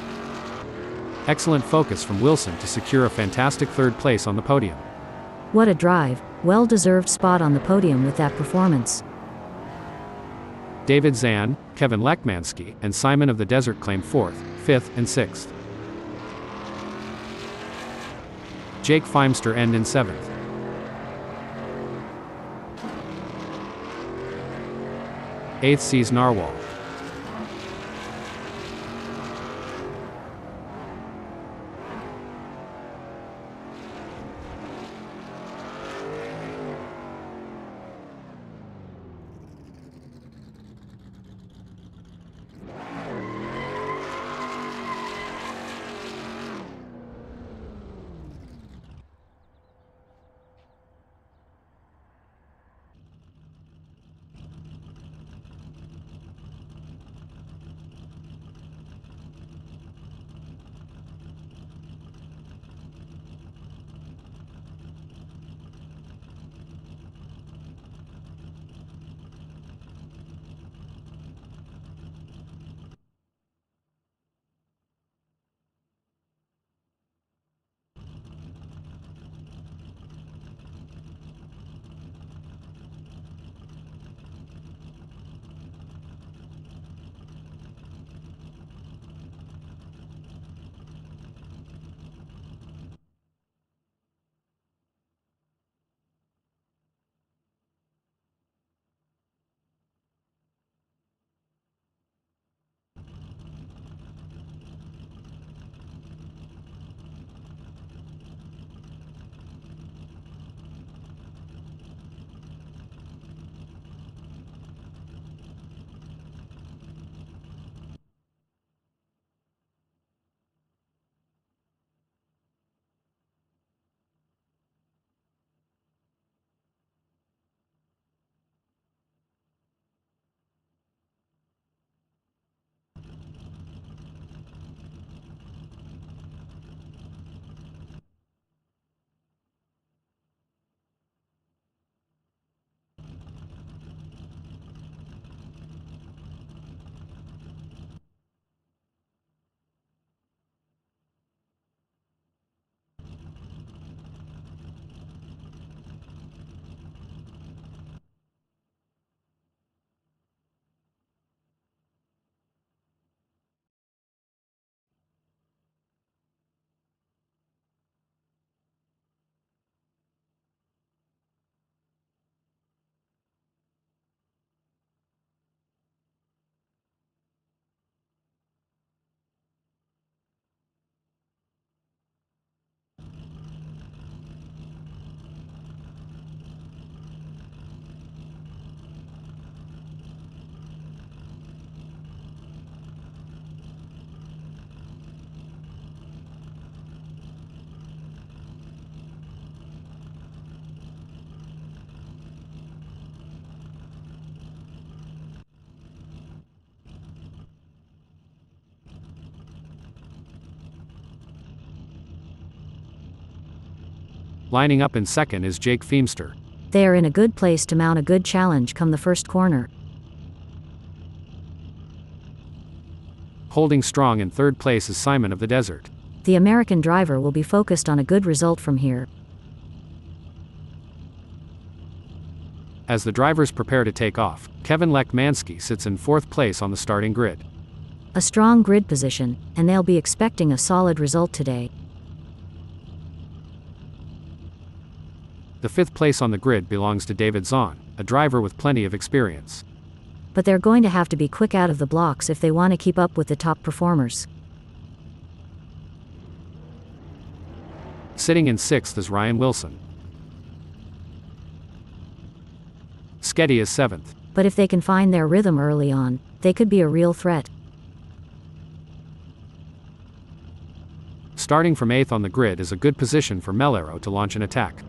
Speaker 1: Excellent focus from Wilson to secure a fantastic third place on the podium.
Speaker 2: What a drive. Well-deserved spot on the podium with that performance.
Speaker 1: David Zan, Kevin Lekmansky, and Simon of the Desert claim 4th, 5th, and 6th. Jake Feimster end in 7th. 8th sees Narwhal. Lining up in second is Jake Feemster.
Speaker 2: They are in a good place to mount a good challenge come the first corner.
Speaker 1: Holding strong in third place is Simon of the Desert.
Speaker 2: The American driver will be focused on a good result from here.
Speaker 1: As the drivers prepare to take off, Kevin Lekmansky sits in fourth place on the starting grid.
Speaker 2: A strong grid position, and they'll be expecting a solid result today.
Speaker 1: The fifth place on the grid belongs to David Zahn, a driver with plenty of experience.
Speaker 2: But they're going to have to be quick out of the blocks if they want to keep up with the top performers.
Speaker 1: Sitting in sixth is Ryan Wilson. Sketty is seventh.
Speaker 2: But if they can find their rhythm early on, they could be a real threat.
Speaker 1: Starting from eighth on the grid is a good position for Mellero to launch an attack.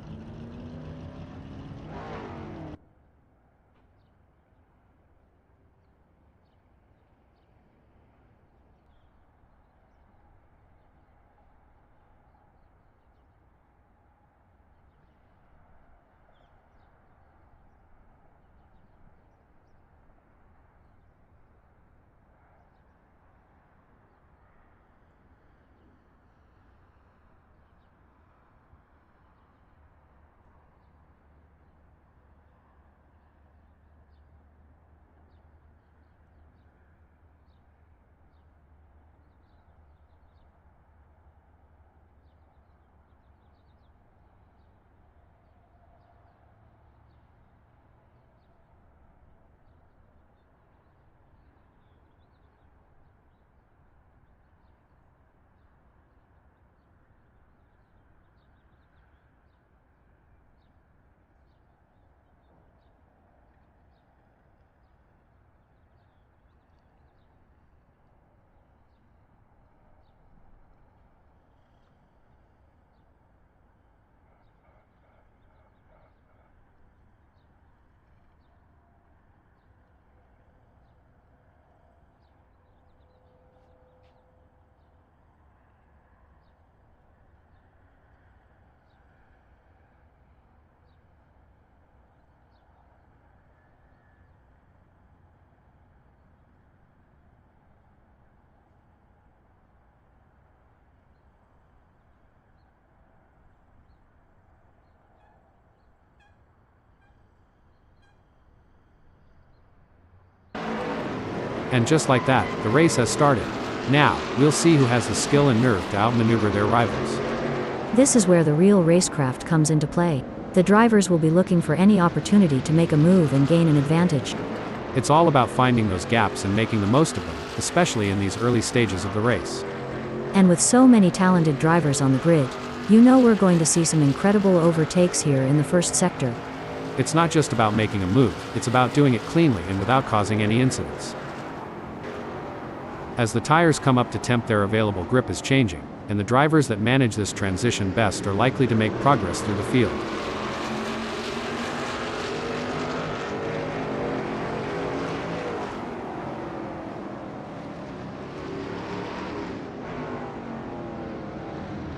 Speaker 1: And just like that, the race has started. Now, we'll see who has the skill and nerve to outmaneuver their rivals.
Speaker 2: This is where the real racecraft comes into play. The drivers will be looking for any opportunity to make a move and gain an advantage.
Speaker 1: It's all about finding those gaps and making the most of them, especially in these early stages of the race.
Speaker 2: And with so many talented drivers on the grid, you know we're going to see some incredible overtakes here in the first sector.
Speaker 1: It's not just about making a move, it's about doing it cleanly and without causing any incidents. As the tires come up to temp, their available grip is changing, and the drivers that manage this transition best are likely to make progress through the field.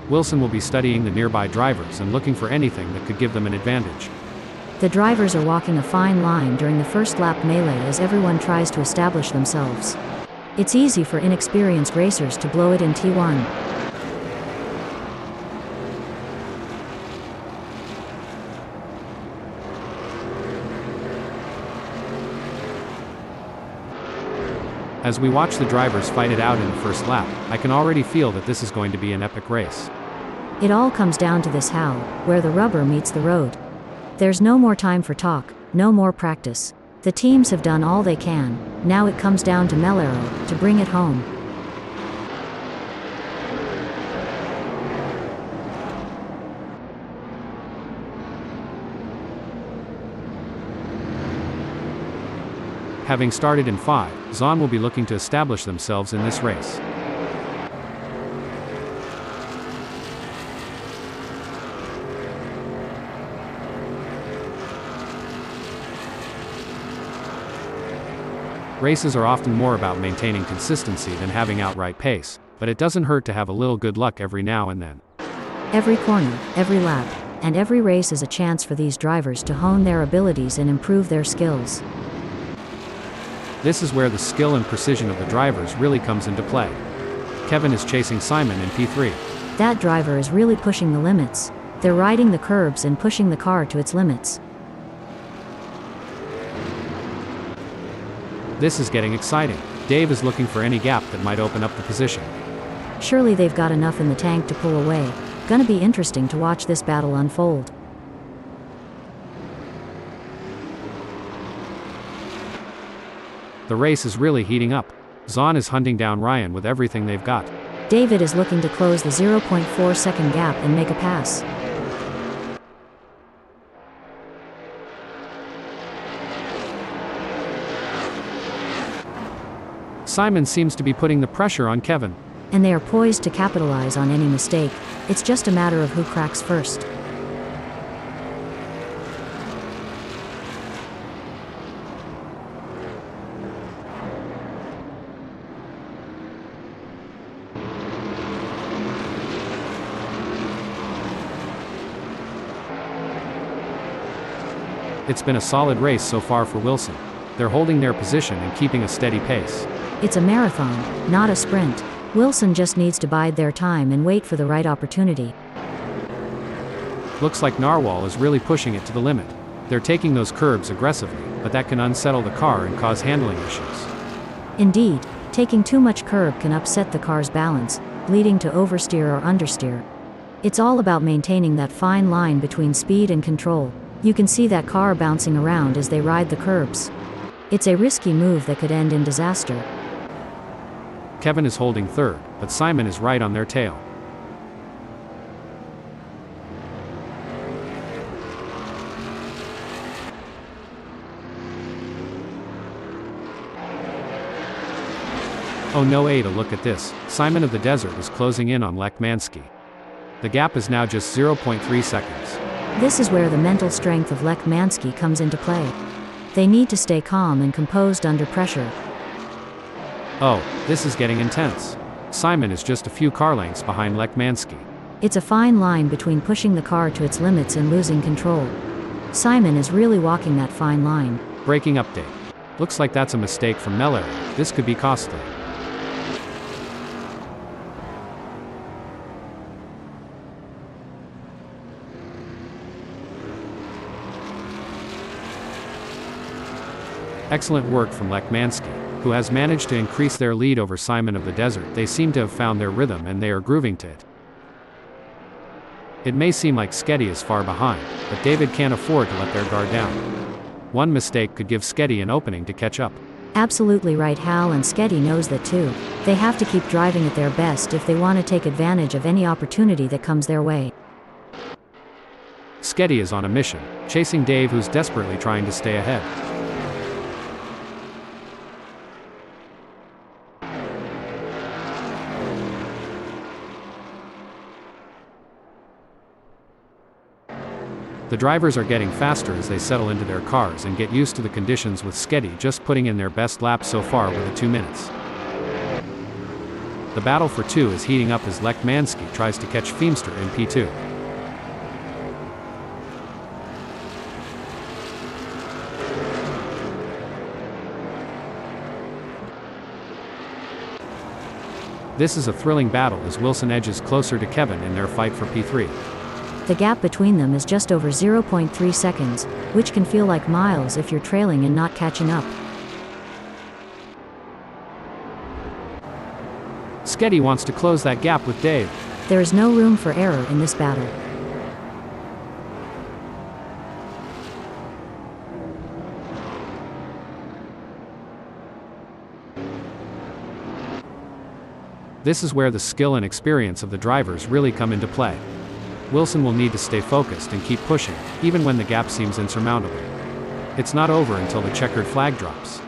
Speaker 1: Wilson will be studying the nearby drivers and looking for anything that could give them an advantage.
Speaker 2: The drivers are walking a fine line during the first lap melee as everyone tries to establish themselves. It's easy for inexperienced racers to blow it in T1.
Speaker 1: As we watch the drivers fight it out in the first lap, I can already feel that this is going to be an epic race.
Speaker 2: It all comes down to this how, where the rubber meets the road. There's no more time for talk, no more practice. The teams have done all they can, now it comes down to Melero to bring it home.
Speaker 1: Having started in 5, Zahn will be looking to establish themselves in this race. Races are often more about maintaining consistency than having outright pace, but it doesn't hurt to have a little good luck every now and then.
Speaker 2: Every corner, every lap, and every race is a chance for these drivers to hone their abilities and improve their skills.
Speaker 1: This is where the skill and precision of the drivers really comes into play. Kevin is chasing Simon in P3.
Speaker 2: That driver is really pushing the limits. They're riding the curbs and pushing the car to its limits.
Speaker 1: This is getting exciting. Dave is looking for any gap that might open up the position.
Speaker 2: Surely they've got enough in the tank to pull away. Gonna be interesting to watch this battle unfold.
Speaker 1: The race is really heating up. Zahn is hunting down Ryan with everything they've got.
Speaker 2: David is looking to close the 0.4 second gap and make a pass.
Speaker 1: Simon seems to be putting the pressure on Kevin.
Speaker 2: And they are poised to capitalize on any mistake. It's just a matter of who cracks first.
Speaker 1: It's been a solid race so far for Wilson. They're holding their position and keeping a steady pace.
Speaker 2: It's a marathon, not a sprint. Wilson just needs to bide their time and wait for the right opportunity.
Speaker 1: Looks like Narwhal is really pushing it to the limit. They're taking those curbs aggressively, but that can unsettle the car and cause handling issues.
Speaker 2: Indeed, taking too much curb can upset the car's balance, leading to oversteer or understeer. It's all about maintaining that fine line between speed and control. You can see that car bouncing around as they ride the curbs. It's a risky move that could end in disaster.
Speaker 1: Kevin is holding third, but Simon is right on their tail. Oh no, Ada, look at this. Simon of the Desert is closing in on Lekmansky. The gap is now just 0.3 seconds.
Speaker 2: This is where the mental strength of Lekmansky comes into play. They need to stay calm and composed under pressure.
Speaker 1: Oh, this is getting intense. Simon is just a few car lengths behind Lekmansky.
Speaker 2: It's a fine line between pushing the car to its limits and losing control. Simon is really walking that fine line.
Speaker 1: Braking update. Looks like that's a mistake from Meller. This could be costly. Excellent work from Lekmansky. who has managed to increase their lead over Simon of the Desert. They seem to have found their rhythm and they are grooving to it. It may seem like Sketty is far behind, but David can't afford to let their guard down. One mistake could give Sketty an opening to catch up.
Speaker 2: Absolutely right, Hal, and Sketty knows that too. They have to keep driving at their best if they want to take advantage of any opportunity that comes their way.
Speaker 1: Sketty is on a mission, chasing Dave, who's desperately trying to stay ahead. The drivers are getting faster as they settle into their cars and get used to the conditions, with Sketty just putting in their best lap so far with a 2 minutes. The battle for 2 is heating up as Lekmanski tries to catch Feemster in P2. This is a thrilling battle as Wilson edges closer to Kevin in their fight for P3.
Speaker 2: The gap between them is just over 0.3 seconds, which can feel like miles if you're trailing and not catching up.
Speaker 1: Sketty wants to close that gap with Dave.
Speaker 2: There is no room for error in this battle.
Speaker 1: This is where the skill and experience of the drivers really come into play. Wilson will need to stay focused and keep pushing, even when the gap seems insurmountable. It's not over until the checkered flag drops.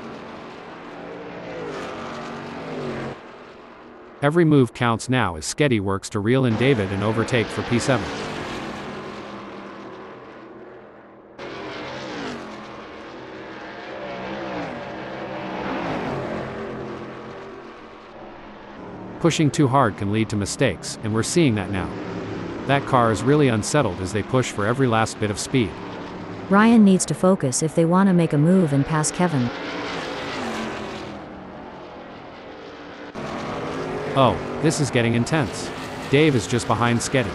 Speaker 1: Every move counts now as Sketty works to reel in David and overtake for P7. Pushing too hard can lead to mistakes, and we're seeing that now. That car is really unsettled as they push for every last bit of speed.
Speaker 2: Ryan needs to focus if they want to make a move and pass Kevin.
Speaker 1: Oh, this is getting intense. Dave is just behind Sketty.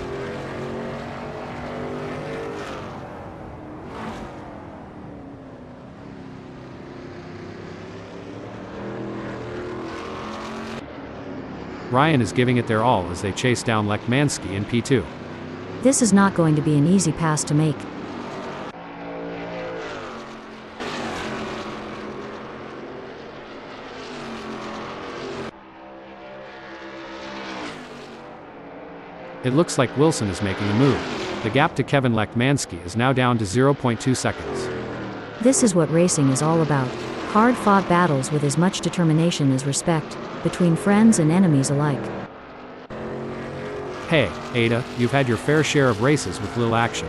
Speaker 1: Ryan is giving it their all as they chase down Lekmanski in P2.
Speaker 2: This is not going to be an easy pass to make.
Speaker 1: It looks like Wilson is making a move. The gap to Kevin Lekmanski is now down to 0.2 seconds.
Speaker 2: This is what racing is all about. Hard-fought battles with as much determination as respect, between friends and enemies alike.
Speaker 1: Hey, Ada, you've had your fair share of races with little action.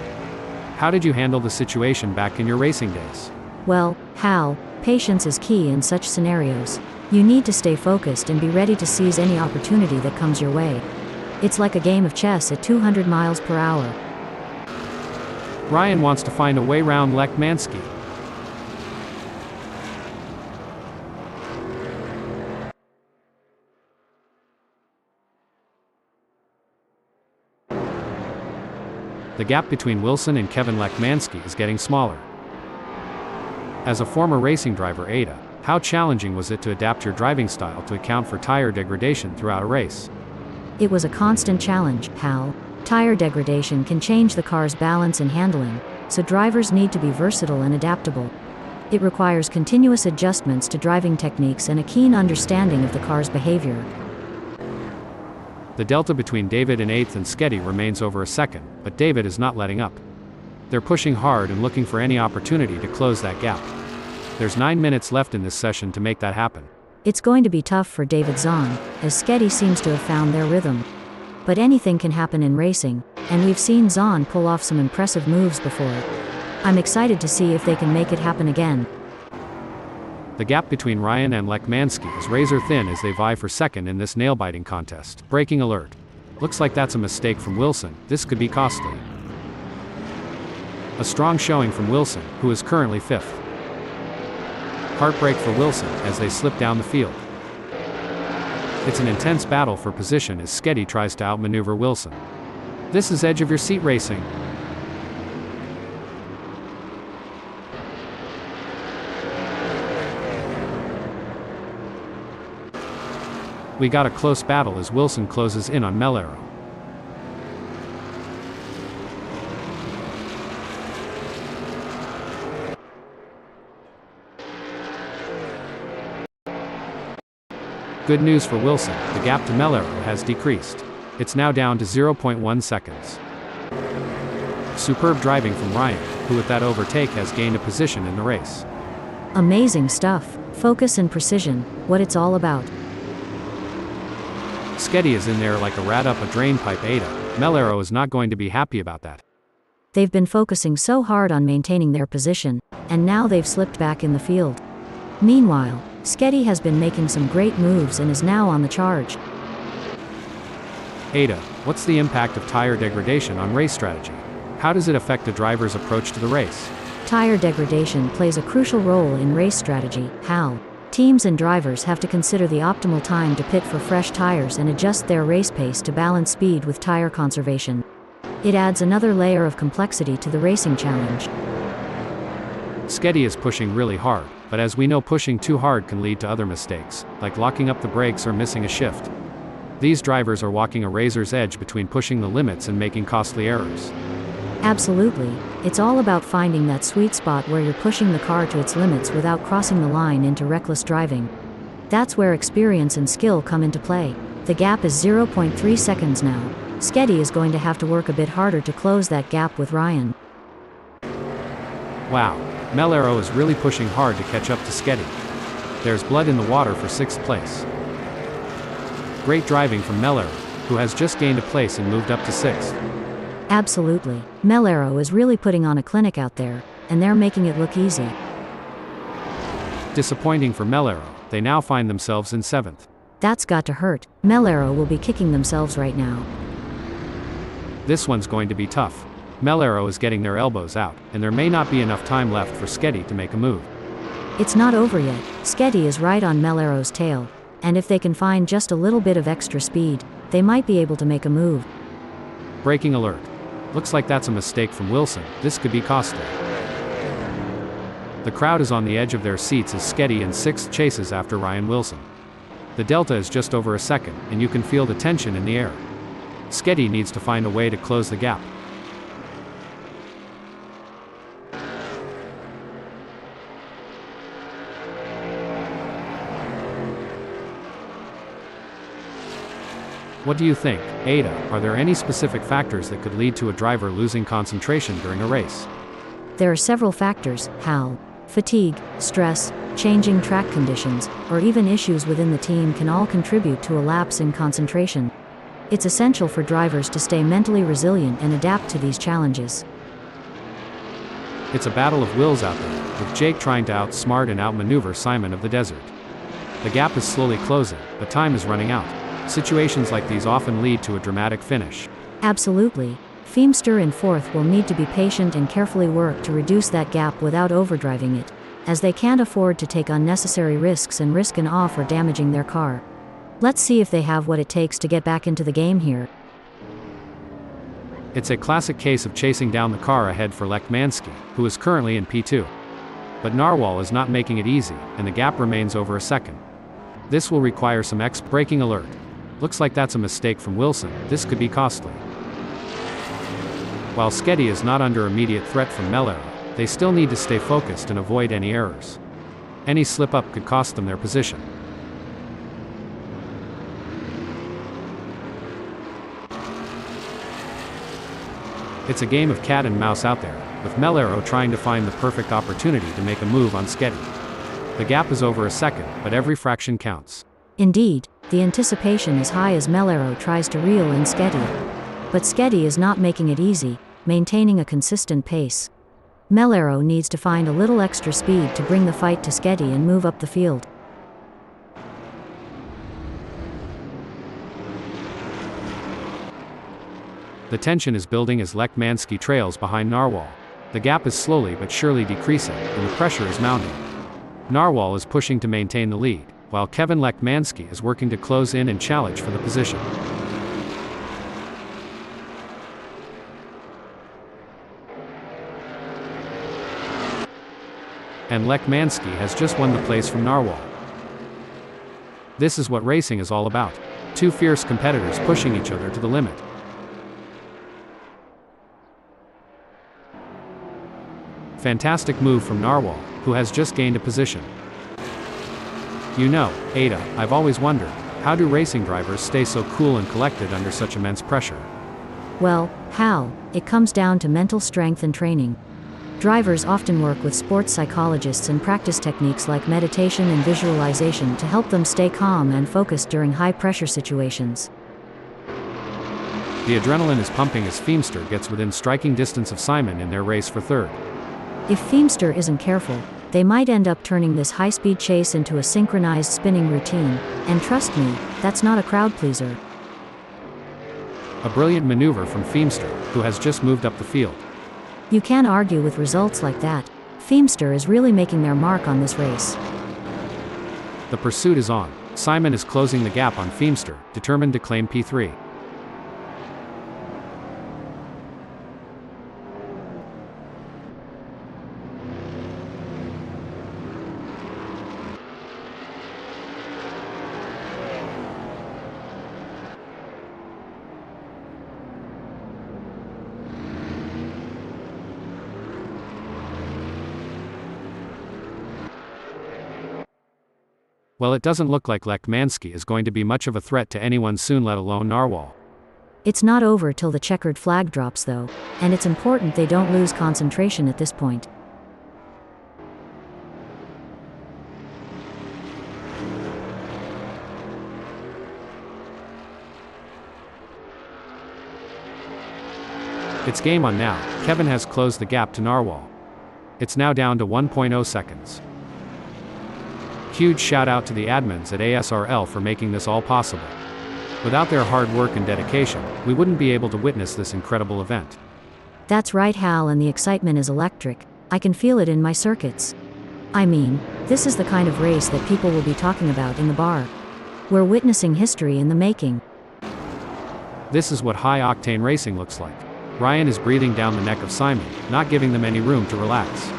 Speaker 1: How did you handle the situation back in your racing days?
Speaker 2: Well, Hal, patience is key in such scenarios. You need to stay focused and be ready to seize any opportunity that comes your way. It's like a game of chess at 200 miles per hour.
Speaker 1: Ryan wants to find a way round Lekmanski. The gap between Wilson and Kevin Lekmanski is getting smaller. As a former racing driver, Ada, how challenging was it to adapt your driving style to account for tire degradation throughout a race?
Speaker 2: It was a constant challenge, Hal. Tire degradation can change the car's balance and handling, so drivers need to be versatile and adaptable. It requires continuous adjustments to driving techniques and a keen understanding of the car's behavior.
Speaker 1: The delta between David in 8th and Sketty remains over a second, but David is not letting up. They're pushing hard and looking for any opportunity to close that gap. There's 9 minutes left in this session to make that happen.
Speaker 2: It's going to be tough for David Zahn, as Sketty seems to have found their rhythm. But anything can happen in racing, and we've seen Zahn pull off some impressive moves before. I'm excited to see if they can make it happen again.
Speaker 1: The gap between Ryan and Lekmanski is razor thin as they vie for second in this nail-biting contest. Braking alert. Looks like that's a mistake from Wilson. This could be costly. A strong showing from Wilson, who is currently 5th. Heartbreak for Wilson as they slip down the field. It's an intense battle for position as Sketty tries to outmaneuver Wilson. This is edge of your seat racing. We got a close battle as Wilson closes in on Melero. Good news for Wilson, the gap to Melero has decreased. It's now down to 0.1 seconds. Superb driving from Ryan, who with that overtake has gained a position in the race.
Speaker 2: Amazing stuff. Focus and precision, what it's all about.
Speaker 1: Sketty is in there like a rat up a drain pipe. Ada. Melero is not going to be happy about that.
Speaker 2: They've been focusing so hard on maintaining their position, and now they've slipped back in the field. Meanwhile, Sketty has been making some great moves and is now on the charge.
Speaker 1: Ada, what's the impact of tire degradation on race strategy? How does it affect a driver's approach to the race?
Speaker 2: Tire degradation plays a crucial role in race strategy. How? Teams and drivers have to consider the optimal time to pit for fresh tires and adjust their race pace to balance speed with tire conservation. It adds another layer of complexity to the racing challenge.
Speaker 1: Sketty is pushing really hard, but as we know, pushing too hard can lead to other mistakes, like locking up the brakes or missing a shift. These drivers are walking a razor's edge between pushing the limits and making costly errors.
Speaker 2: Absolutely. It's all about finding that sweet spot where you're pushing the car to its limits without crossing the line into reckless driving. That's where experience and skill come into play. The gap is 0.3 seconds now. Sketty is going to have to work a bit harder to close that gap with Ryan.
Speaker 1: Wow. Melero is really pushing hard to catch up to Sketty. There's blood in the water for 6th place. Great driving from Melero, who has just gained a place and moved up to 6th.
Speaker 2: Absolutely. Melero is really putting on a clinic out there, and they're making it look easy.
Speaker 1: Disappointing for Melero, they now find themselves in 7th.
Speaker 2: That's got to hurt. Melero will be kicking themselves right now.
Speaker 1: This one's going to be tough. Melero is getting their elbows out, and there may not be enough time left for Sketty to make a move.
Speaker 2: It's not over yet. Sketty is right on Melero's tail, and if they can find just a little bit of extra speed, they might be able to make a move.
Speaker 1: Braking alert. Looks like that's a mistake from Wilson. This could be costly. The crowd is on the edge of their seats as Sketty in 6th chases after Ryan Wilson. The delta is just over a second, and you can feel the tension in the air. Sketty needs to find a way to close the gap. What do you think, Ada? Are there any specific factors that could lead to a driver losing concentration during a race?
Speaker 2: There are several factors, Hal. Fatigue, stress, changing track conditions, or even issues within the team can all contribute to a lapse in concentration. It's essential for drivers to stay mentally resilient and adapt to these challenges.
Speaker 1: It's a battle of wills out there, with Jake trying to outsmart and outmaneuver Simon of the Desert. The gap is slowly closing, but time is running out. Situations like these often lead to a dramatic finish.
Speaker 2: Absolutely. Feemster in 4th will need to be patient and carefully work to reduce that gap without overdriving it, as they can't afford to take unnecessary risks and risk an off or damaging their car. Let's see if they have what it takes to get back into the game here.
Speaker 1: It's a classic case of chasing down the car ahead for Lekmansky, who is currently in P2. But Narwhal is not making it easy, and the gap remains over a second. This will require some braking alert. Looks like that's a mistake from Wilson. This could be costly. While Sketty is not under immediate threat from Melero, they still need to stay focused and avoid any errors. Any slip-up could cost them their position. It's a game of cat and mouse out there, with Melero trying to find the perfect opportunity to make a move on Sketty. The gap is over a second, but every fraction counts.
Speaker 2: Indeed, the anticipation is high as Melero tries to reel in Sketty. But Sketty is not making it easy, maintaining a consistent pace. Melero needs to find a little extra speed to bring the fight to Sketty and move up the field.
Speaker 1: The tension is building as Lekmansky trails behind Narwhal. The gap is slowly but surely decreasing, and the pressure is mounting. Narwhal is pushing to maintain the lead, while Kevin Lekmansky is working to close in and challenge for the position. And Lekmansky has just won the place from Narwhal. This is what racing is all about. Two fierce competitors pushing each other to the limit. Fantastic move from Narwhal, who has just gained a position. You know, Ada, I've always wondered, how do racing drivers stay so cool and collected under such immense pressure?
Speaker 2: Well, Hal, it comes down to mental strength and training. Drivers often work with sports psychologists and practice techniques like meditation and visualization to help them stay calm and focused during high-pressure situations.
Speaker 1: The adrenaline is pumping as Feemster gets within striking distance of Simon in their race for third.
Speaker 2: If Feemster isn't careful, they might end up turning this high-speed chase into a synchronized spinning routine, and trust me, that's not a crowd pleaser.
Speaker 1: A brilliant maneuver from Feemster, who has just moved up the field.
Speaker 2: You can't argue with results like that. Feemster is really making their mark on this race.
Speaker 1: The pursuit is on. Simon is closing the gap on Feemster, determined to claim P3. Well, it doesn't look like Lekmansky is going to be much of a threat to anyone soon, let alone Narwhal.
Speaker 2: It's not over till the checkered flag drops though, and it's important they don't lose concentration at this point.
Speaker 1: It's game on now. Kevin has closed the gap to Narwhal. It's now down to 1.0 seconds. Huge shout out to the admins at ASRL for making this all possible. Without their hard work and dedication, we wouldn't be able to witness this incredible event.
Speaker 2: That's right, Hal, and the excitement is electric. I can feel it in my circuits. I mean, this is the kind of race that people will be talking about in the bar. We're witnessing history in the making.
Speaker 1: This is what high-octane racing looks like. Ryan is breathing down the neck of Simon, not giving them any room to relax.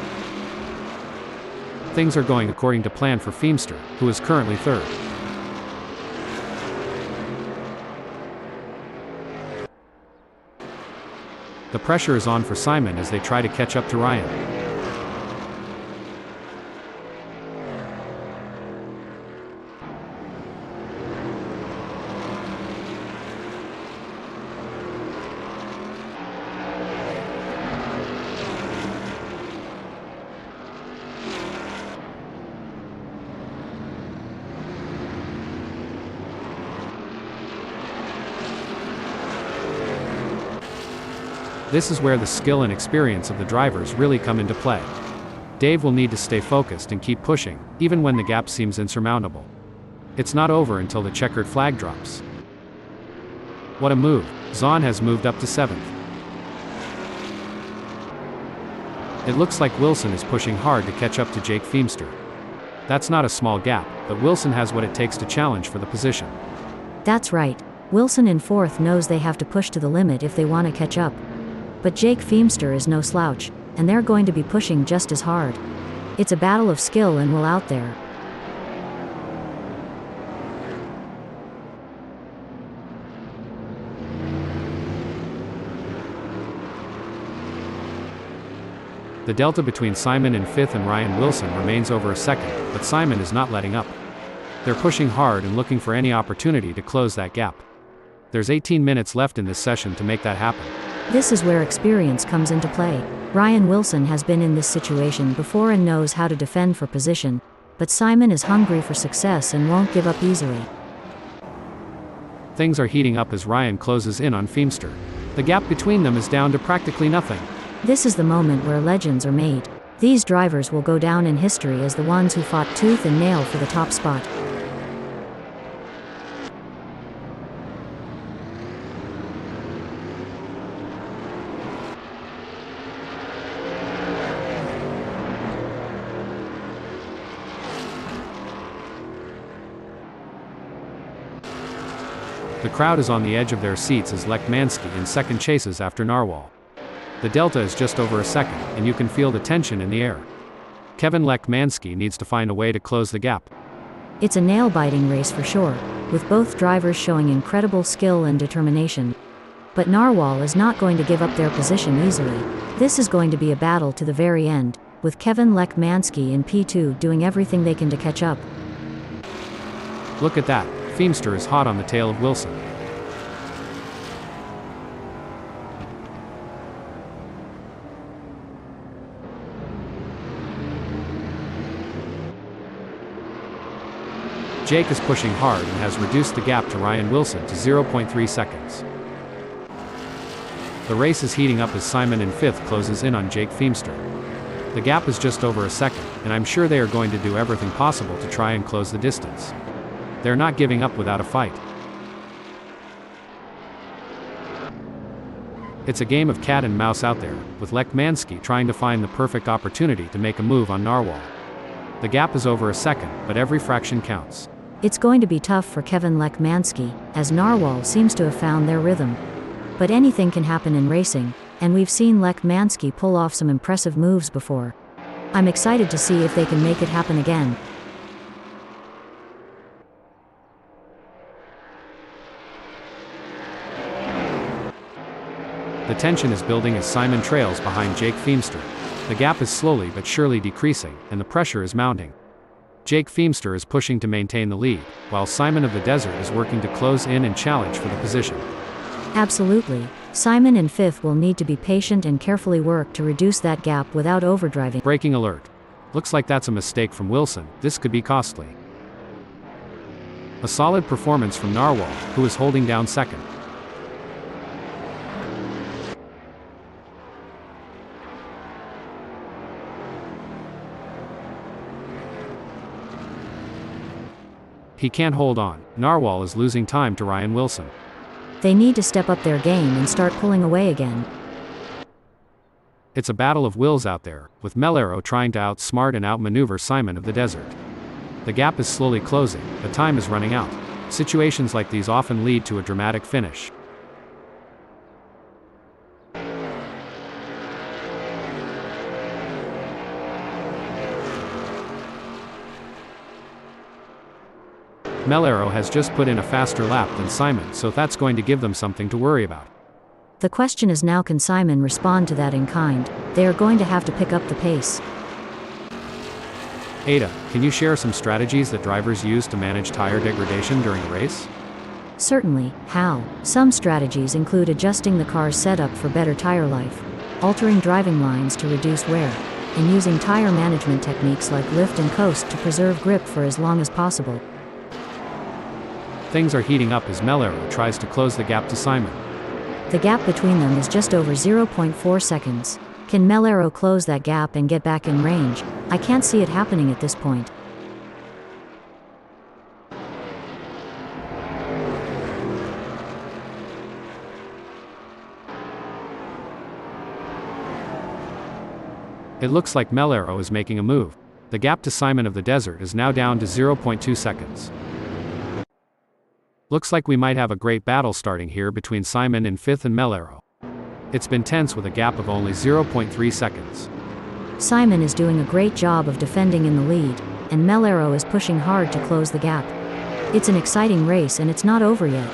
Speaker 1: Things are going according to plan for Feemster, who is currently third. The pressure is on for Simon as they try to catch up to Ryan. This is where the skill and experience of the drivers really come into play. Dave will need to stay focused and keep pushing, even when the gap seems insurmountable. It's not over until the checkered flag drops. What a move. Zahn has moved up to 7th. It looks like Wilson is pushing hard to catch up to Jake Feemster. That's not a small gap, but Wilson has what it takes to challenge for the position.
Speaker 2: That's right. Wilson in 4th knows they have to push to the limit if they want to catch up. But Jake Feemster is no slouch, and they're going to be pushing just as hard. It's a battle of skill and will out there.
Speaker 1: The delta between Simon in 5th and Ryan Wilson remains over a second, but Simon is not letting up. They're pushing hard and looking for any opportunity to close that gap. There's 18 minutes left in this session to make that happen.
Speaker 2: This is where experience comes into play. Ryan Wilson has been in this situation before and knows how to defend for position, but Simon is hungry for success and won't give up easily.
Speaker 1: Things are heating up as Ryan closes in on Feemster. The gap between them is down to practically nothing.
Speaker 2: This is the moment where legends are made. These drivers will go down in history as the ones who fought tooth and nail for the top spot.
Speaker 1: The crowd is on the edge of their seats as Lekmansky in second chases after Narwhal. The delta is just over a second, and you can feel the tension in the air. Kevin Lekmansky needs to find a way to close the gap.
Speaker 2: It's a nail-biting race for sure, with both drivers showing incredible skill and determination. But Narwhal is not going to give up their position easily. This is going to be a battle to the very end, with Kevin Lekmansky in P2 doing everything they can to catch up.
Speaker 1: Look at that, Feimster is hot on the tail of Wilson. Jake is pushing hard and has reduced the gap to Ryan Wilson to 0.3 seconds. The race is heating up as Simon in 5th closes in on Jake Feimster. The gap is just over a second, and I'm sure they are going to do everything possible to try and close the distance. They're not giving up without a fight. It's a game of cat and mouse out there, with Lekmansky trying to find the perfect opportunity to make a move on Narwhal. The gap is over a second, but every fraction counts.
Speaker 2: It's going to be tough for Kevin Lekmansky, as Narwhal seems to have found their rhythm. But anything can happen in racing, and we've seen Lekmansky pull off some impressive moves before. I'm excited to see if they can make it happen again.
Speaker 1: The tension is building as Simon trails behind Jake Feimster. The gap is slowly but surely decreasing, and the pressure is mounting. Jake Feimster is pushing to maintain the lead, while Simon of the Desert is working to close in and challenge for the position.
Speaker 2: Absolutely. Simon in 5th will need to be patient and carefully work to reduce that gap without overdriving.
Speaker 1: Braking alert. Looks like that's a mistake from Wilson. This could be costly. A solid performance from Narwhal, who is holding down 2nd. He can't hold on. Narwhal is losing time to Ryan Wilson.
Speaker 2: They need to step up their game and start pulling away again.
Speaker 1: It's a battle of wills out there, with Melero trying to outsmart and outmaneuver Simon of the Desert. The gap is slowly closing, but time is running out. Situations like these often lead to a dramatic finish. Melero has just put in a faster lap than Simon, so that's going to give them something to worry about.
Speaker 2: The question is now, can Simon respond to that in kind? They are going to have to pick up the pace.
Speaker 1: Ada, can you share some strategies that drivers use to manage tire degradation during a race?
Speaker 2: Certainly. How? Some strategies include adjusting the car's setup for better tire life, altering driving lines to reduce wear, and using tire management techniques like lift and coast to preserve grip for as long as possible.
Speaker 1: Things are heating up as Melero tries to close the gap to Simon.
Speaker 2: The gap between them is just over 0.4 seconds. Can Melero close that gap and get back in range? I can't see it happening at this point.
Speaker 1: It looks like Melero is making a move. The gap to Simon of the Desert is now down to 0.2 seconds. Looks like we might have a great battle starting here between Simon in 5th and Melero. It's been tense with a gap of only 0.3 seconds.
Speaker 2: Simon is doing a great job of defending in the lead, and Melero is pushing hard to close the gap. It's an exciting race and it's not over yet.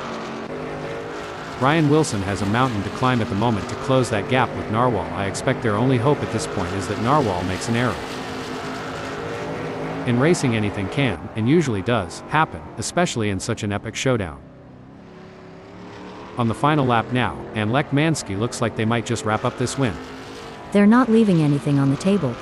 Speaker 1: Ryan Wilson has a mountain to climb at the moment to close that gap with Narwhal. I expect their only hope at this point is that Narwhal makes an error. In racing, anything can, and usually does, happen, especially in such an epic showdown. On the final lap now, and Lekmansky looks like they might just wrap up this win.
Speaker 2: They're not leaving anything on the table.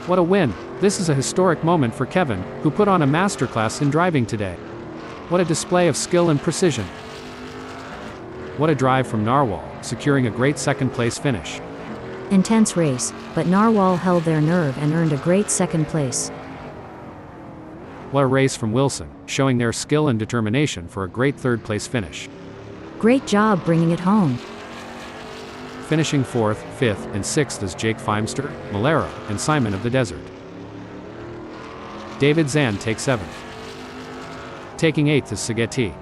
Speaker 1: What a win! This is a historic moment for Kevin, who put on a masterclass in driving today. What a display of skill and precision. What a drive from Narwhal, securing a great second-place finish.
Speaker 2: Intense race, but Narwhal held their nerve and earned a great second place.
Speaker 1: What a race from Wilson, showing their skill and determination for a great third-place finish.
Speaker 2: Great job bringing it home.
Speaker 1: Finishing 4th, 5th, and 6th is Jake Feimster, Melero, and Simon of the Desert. David Zand takes 7th. Taking 8th is Segeti.